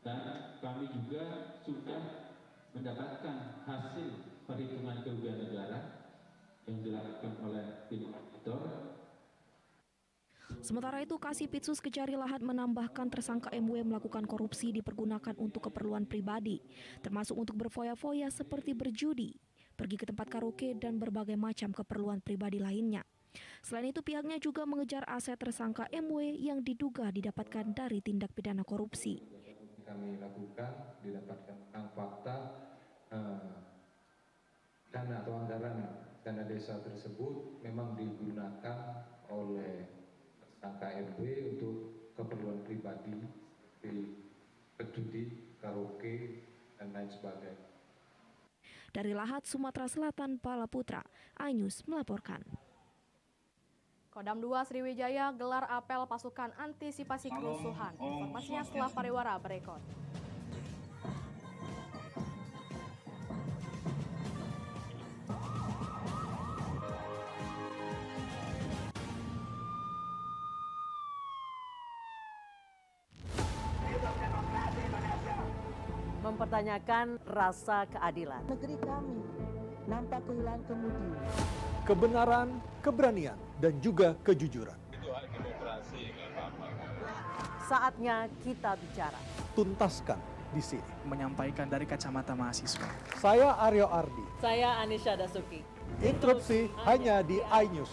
Dan kami juga sudah mendapatkan hasil perhitungan kerugian negara yang dilakukan oleh tim auditor. Sementara itu, Kasipitsus Kejari Lahat menambahkan tersangka MW melakukan korupsi dipergunakan untuk keperluan pribadi, termasuk untuk berfoya-foya seperti berjudi, pergi ke tempat karaoke, dan berbagai macam keperluan pribadi lainnya. Selain itu, pihaknya juga mengejar aset tersangka MW yang diduga didapatkan dari tindak pidana korupsi. Kami lakukan, didapatkan fakta dana atau anggaran dana desa tersebut memang digunakan oleh tersangka MW untuk keperluan pribadi, di berjudi, karaoke, dan lain sebagainya. Dari Lahat, Sumatera Selatan, Pala Putra, iNews melaporkan. Kodam 2 Sriwijaya gelar apel pasukan antisipasi kerusuhan. Informasinya setelah pariwara berikut. Mempertanyakan rasa keadilan. Negeri kami nampak kehilangan kemudi. Kebenaran, keberanian, dan juga kejujuran. Itu hak demokrasi, nggak apa-apa. Saatnya kita bicara. Tuntaskan di sini. Menyampaikan dari kacamata mahasiswa. Saya Aryo Ardi. Saya Anisha Dasuki. Interupsi hanya di iNews.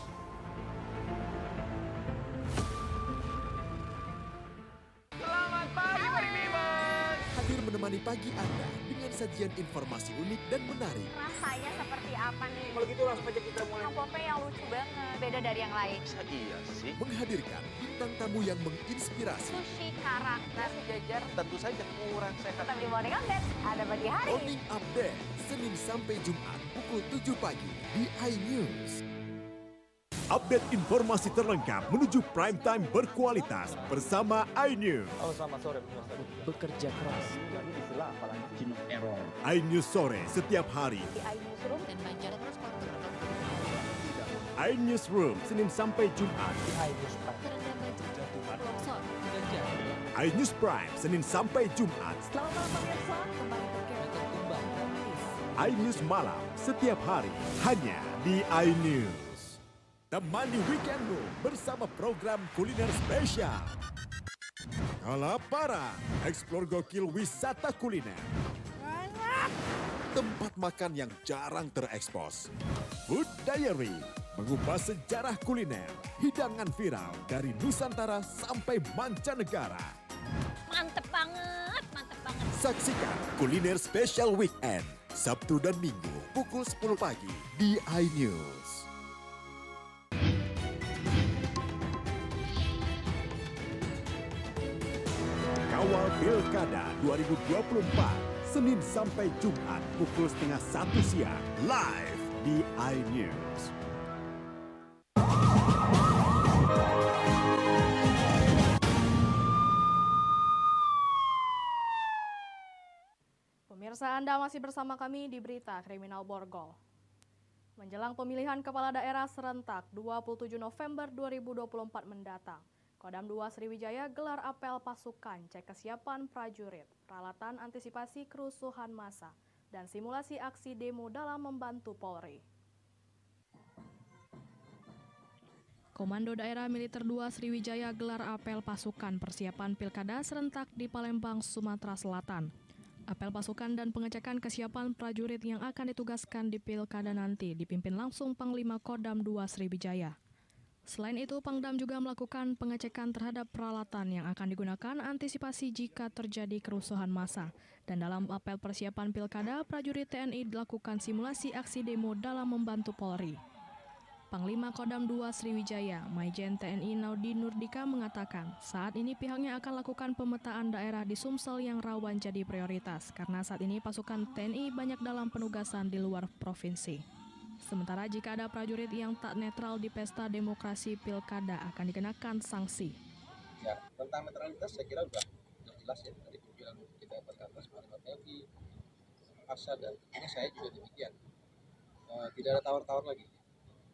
Selamat pagi, Bimers. Hadir menemani pagi Anda dengan sajian informasi unik dan menarik. Rasanya seperti apa nih? Kalau gitu langsung aja kita mulai. Kang Pope yang lucu banget, beda dari yang lain. Iya sih. Menghadirkan bintang tamu yang menginspirasi. Sushi karak, nasi jajar. Tentu saja kurang sehat. Tetap di Morning Update, ada pagi hari. Morning Update, Senin sampai Jumat pukul 7 pagi di iNews. Update informasi terlengkap menuju prime time berkualitas bersama iNews. Selamat sore. Bekerja keras. iNews sore setiap hari. Di iNewsroom dan Banjarnegara Sporter. iNewsroom Senin sampai Jumat. iNews Prime Senin sampai Jumat. Selamat malam pemirsa, kembali iNews malam setiap hari hanya di iNews. Temani weekendmu bersama program kuliner spesial. Kalaparan, eksplor gokil wisata kuliner. Tempat makan yang jarang terekspos. Food Diary, mengupas sejarah kuliner, hidangan viral dari Nusantara sampai mancanegara. Mantep banget, mantep banget. Saksikan kuliner spesial weekend, Sabtu dan Minggu pukul 10 pagi di iNews. Kawal Pilkada 2024, Senin sampai Jumat pukul 12:30 siang, live di iNews. Pemirsa, Anda masih bersama kami di Berita Kriminal Borgol. Menjelang pemilihan kepala daerah serentak 27 November 2024 mendatang, Kodam 2 Sriwijaya gelar apel pasukan, cek kesiapan prajurit, peralatan antisipasi kerusuhan massa, dan simulasi aksi demo dalam membantu Polri. Komando Daerah Militer 2 Sriwijaya gelar apel pasukan persiapan pilkada serentak di Palembang, Sumatera Selatan. Apel pasukan dan pengecekan kesiapan prajurit yang akan ditugaskan di pilkada nanti dipimpin langsung Panglima Kodam 2 Sriwijaya. Selain itu, Pangdam juga melakukan pengecekan terhadap peralatan yang akan digunakan antisipasi jika terjadi kerusuhan massa. Dan dalam apel persiapan pilkada, prajurit TNI dilakukan simulasi aksi demo dalam membantu Polri. Panglima Kodam 2 Sriwijaya, Maijen TNI Naudi Nurdika mengatakan, saat ini pihaknya akan lakukan pemetaan daerah di Sumsel yang rawan jadi prioritas, karena saat ini pasukan TNI banyak dalam penugasan di luar provinsi. Sementara jika ada prajurit yang tak netral di pesta demokrasi pilkada akan dikenakan sanksi. Ya, tentang netralitas saya kira sudah jelas ya dari pimpinan kita Perkantas Panglima TNI, Asa dan tentunya saya juga demikian. Tidak ada tawar-tawar lagi.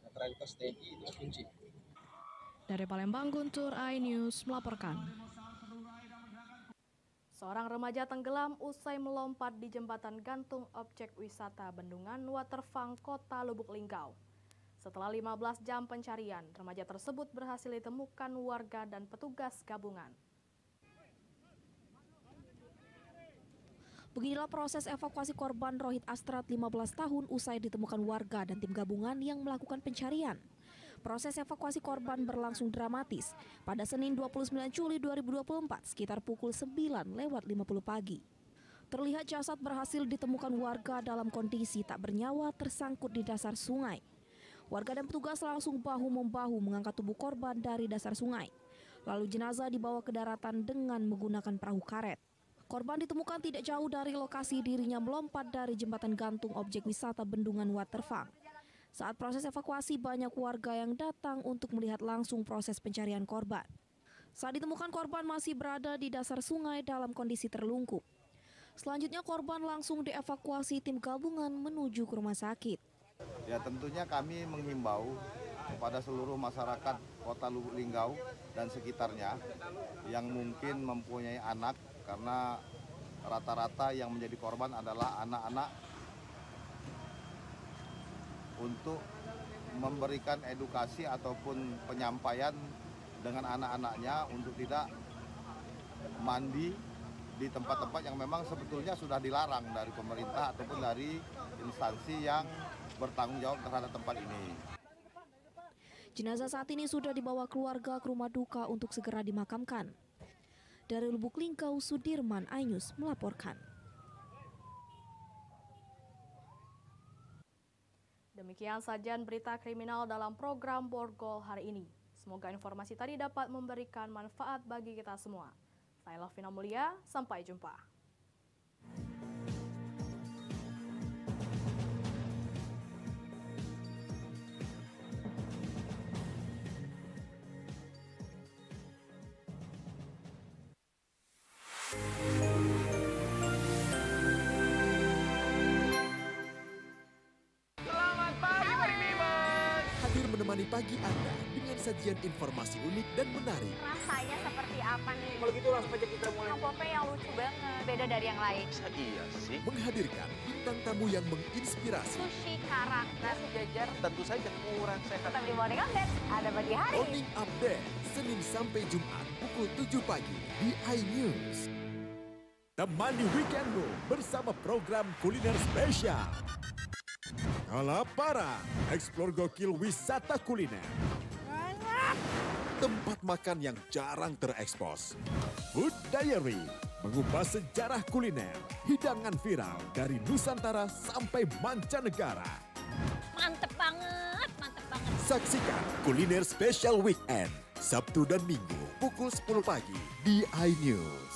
netralitas TNI itu kunci. Dari Palembang, Guntur iNews melaporkan. Seorang remaja tenggelam usai melompat di jembatan gantung objek wisata Bendungan Waterfang, Kota Lubuk Linggau. Setelah 15 jam pencarian, remaja tersebut berhasil ditemukan warga dan petugas gabungan. Beginilah proses evakuasi korban Rohit Astrat 15 tahun usai ditemukan warga dan tim gabungan yang melakukan pencarian. Proses evakuasi korban berlangsung dramatis pada Senin 29 Juli 2024 sekitar pukul 9:50 pagi. Terlihat jasad berhasil ditemukan warga dalam kondisi tak bernyawa tersangkut di dasar sungai. Warga dan petugas langsung bahu-membahu mengangkat tubuh korban dari dasar sungai. Lalu jenazah dibawa ke daratan dengan menggunakan perahu karet. Korban ditemukan tidak jauh dari lokasi dirinya melompat dari jembatan gantung objek wisata Bendungan Waterfang. Saat proses evakuasi, banyak warga yang datang untuk melihat langsung proses pencarian korban. Saat ditemukan, korban masih berada di dasar sungai dalam kondisi terlungkup. Selanjutnya, korban langsung dievakuasi tim gabungan menuju ke rumah sakit. Ya, tentunya kami menghimbau kepada seluruh masyarakat Kota Lubuk Linggau dan sekitarnya yang mungkin mempunyai anak, karena rata-rata yang menjadi korban adalah anak-anak, untuk memberikan edukasi ataupun penyampaian dengan anak-anaknya untuk tidak mandi di tempat-tempat yang memang sebetulnya sudah dilarang dari pemerintah ataupun dari instansi yang bertanggung jawab terhadap tempat ini. Jenazah saat ini sudah dibawa keluarga ke rumah duka untuk segera dimakamkan. Dari Lubuk Linggau, Sudirman iNews melaporkan. Demikian sajian berita kriminal dalam program Borgol hari ini. Semoga informasi tadi dapat memberikan manfaat bagi kita semua. Saya Lavina Mulia, sampai jumpa. Menemani pagi Anda dengan sajian informasi unik dan menarik. Rasanya seperti apa nih? Kalau gitu langsung aja kita mulai. Pope yang lucu banget, beda dari yang lain. Iya sih. Menghadirkan bintang tamu yang menginspirasi. Sushi karak, nasi jajar. Tentu saja kurang sehat. Tetap di Morning Update, ada pagi hari. Morning Update, Senin sampai Jumat pukul 7 pagi di iNews. Temani weekendmu bersama program kuliner spesial. Kalaparan, eksplor gokil wisata kuliner. Tempat makan yang jarang terekspos. Food Diary, mengupas sejarah kuliner, hidangan viral dari Nusantara sampai mancanegara. Mantep banget, mantep banget. Saksikan Kuliner Special Weekend, Sabtu dan Minggu pukul 10 pagi di iNews.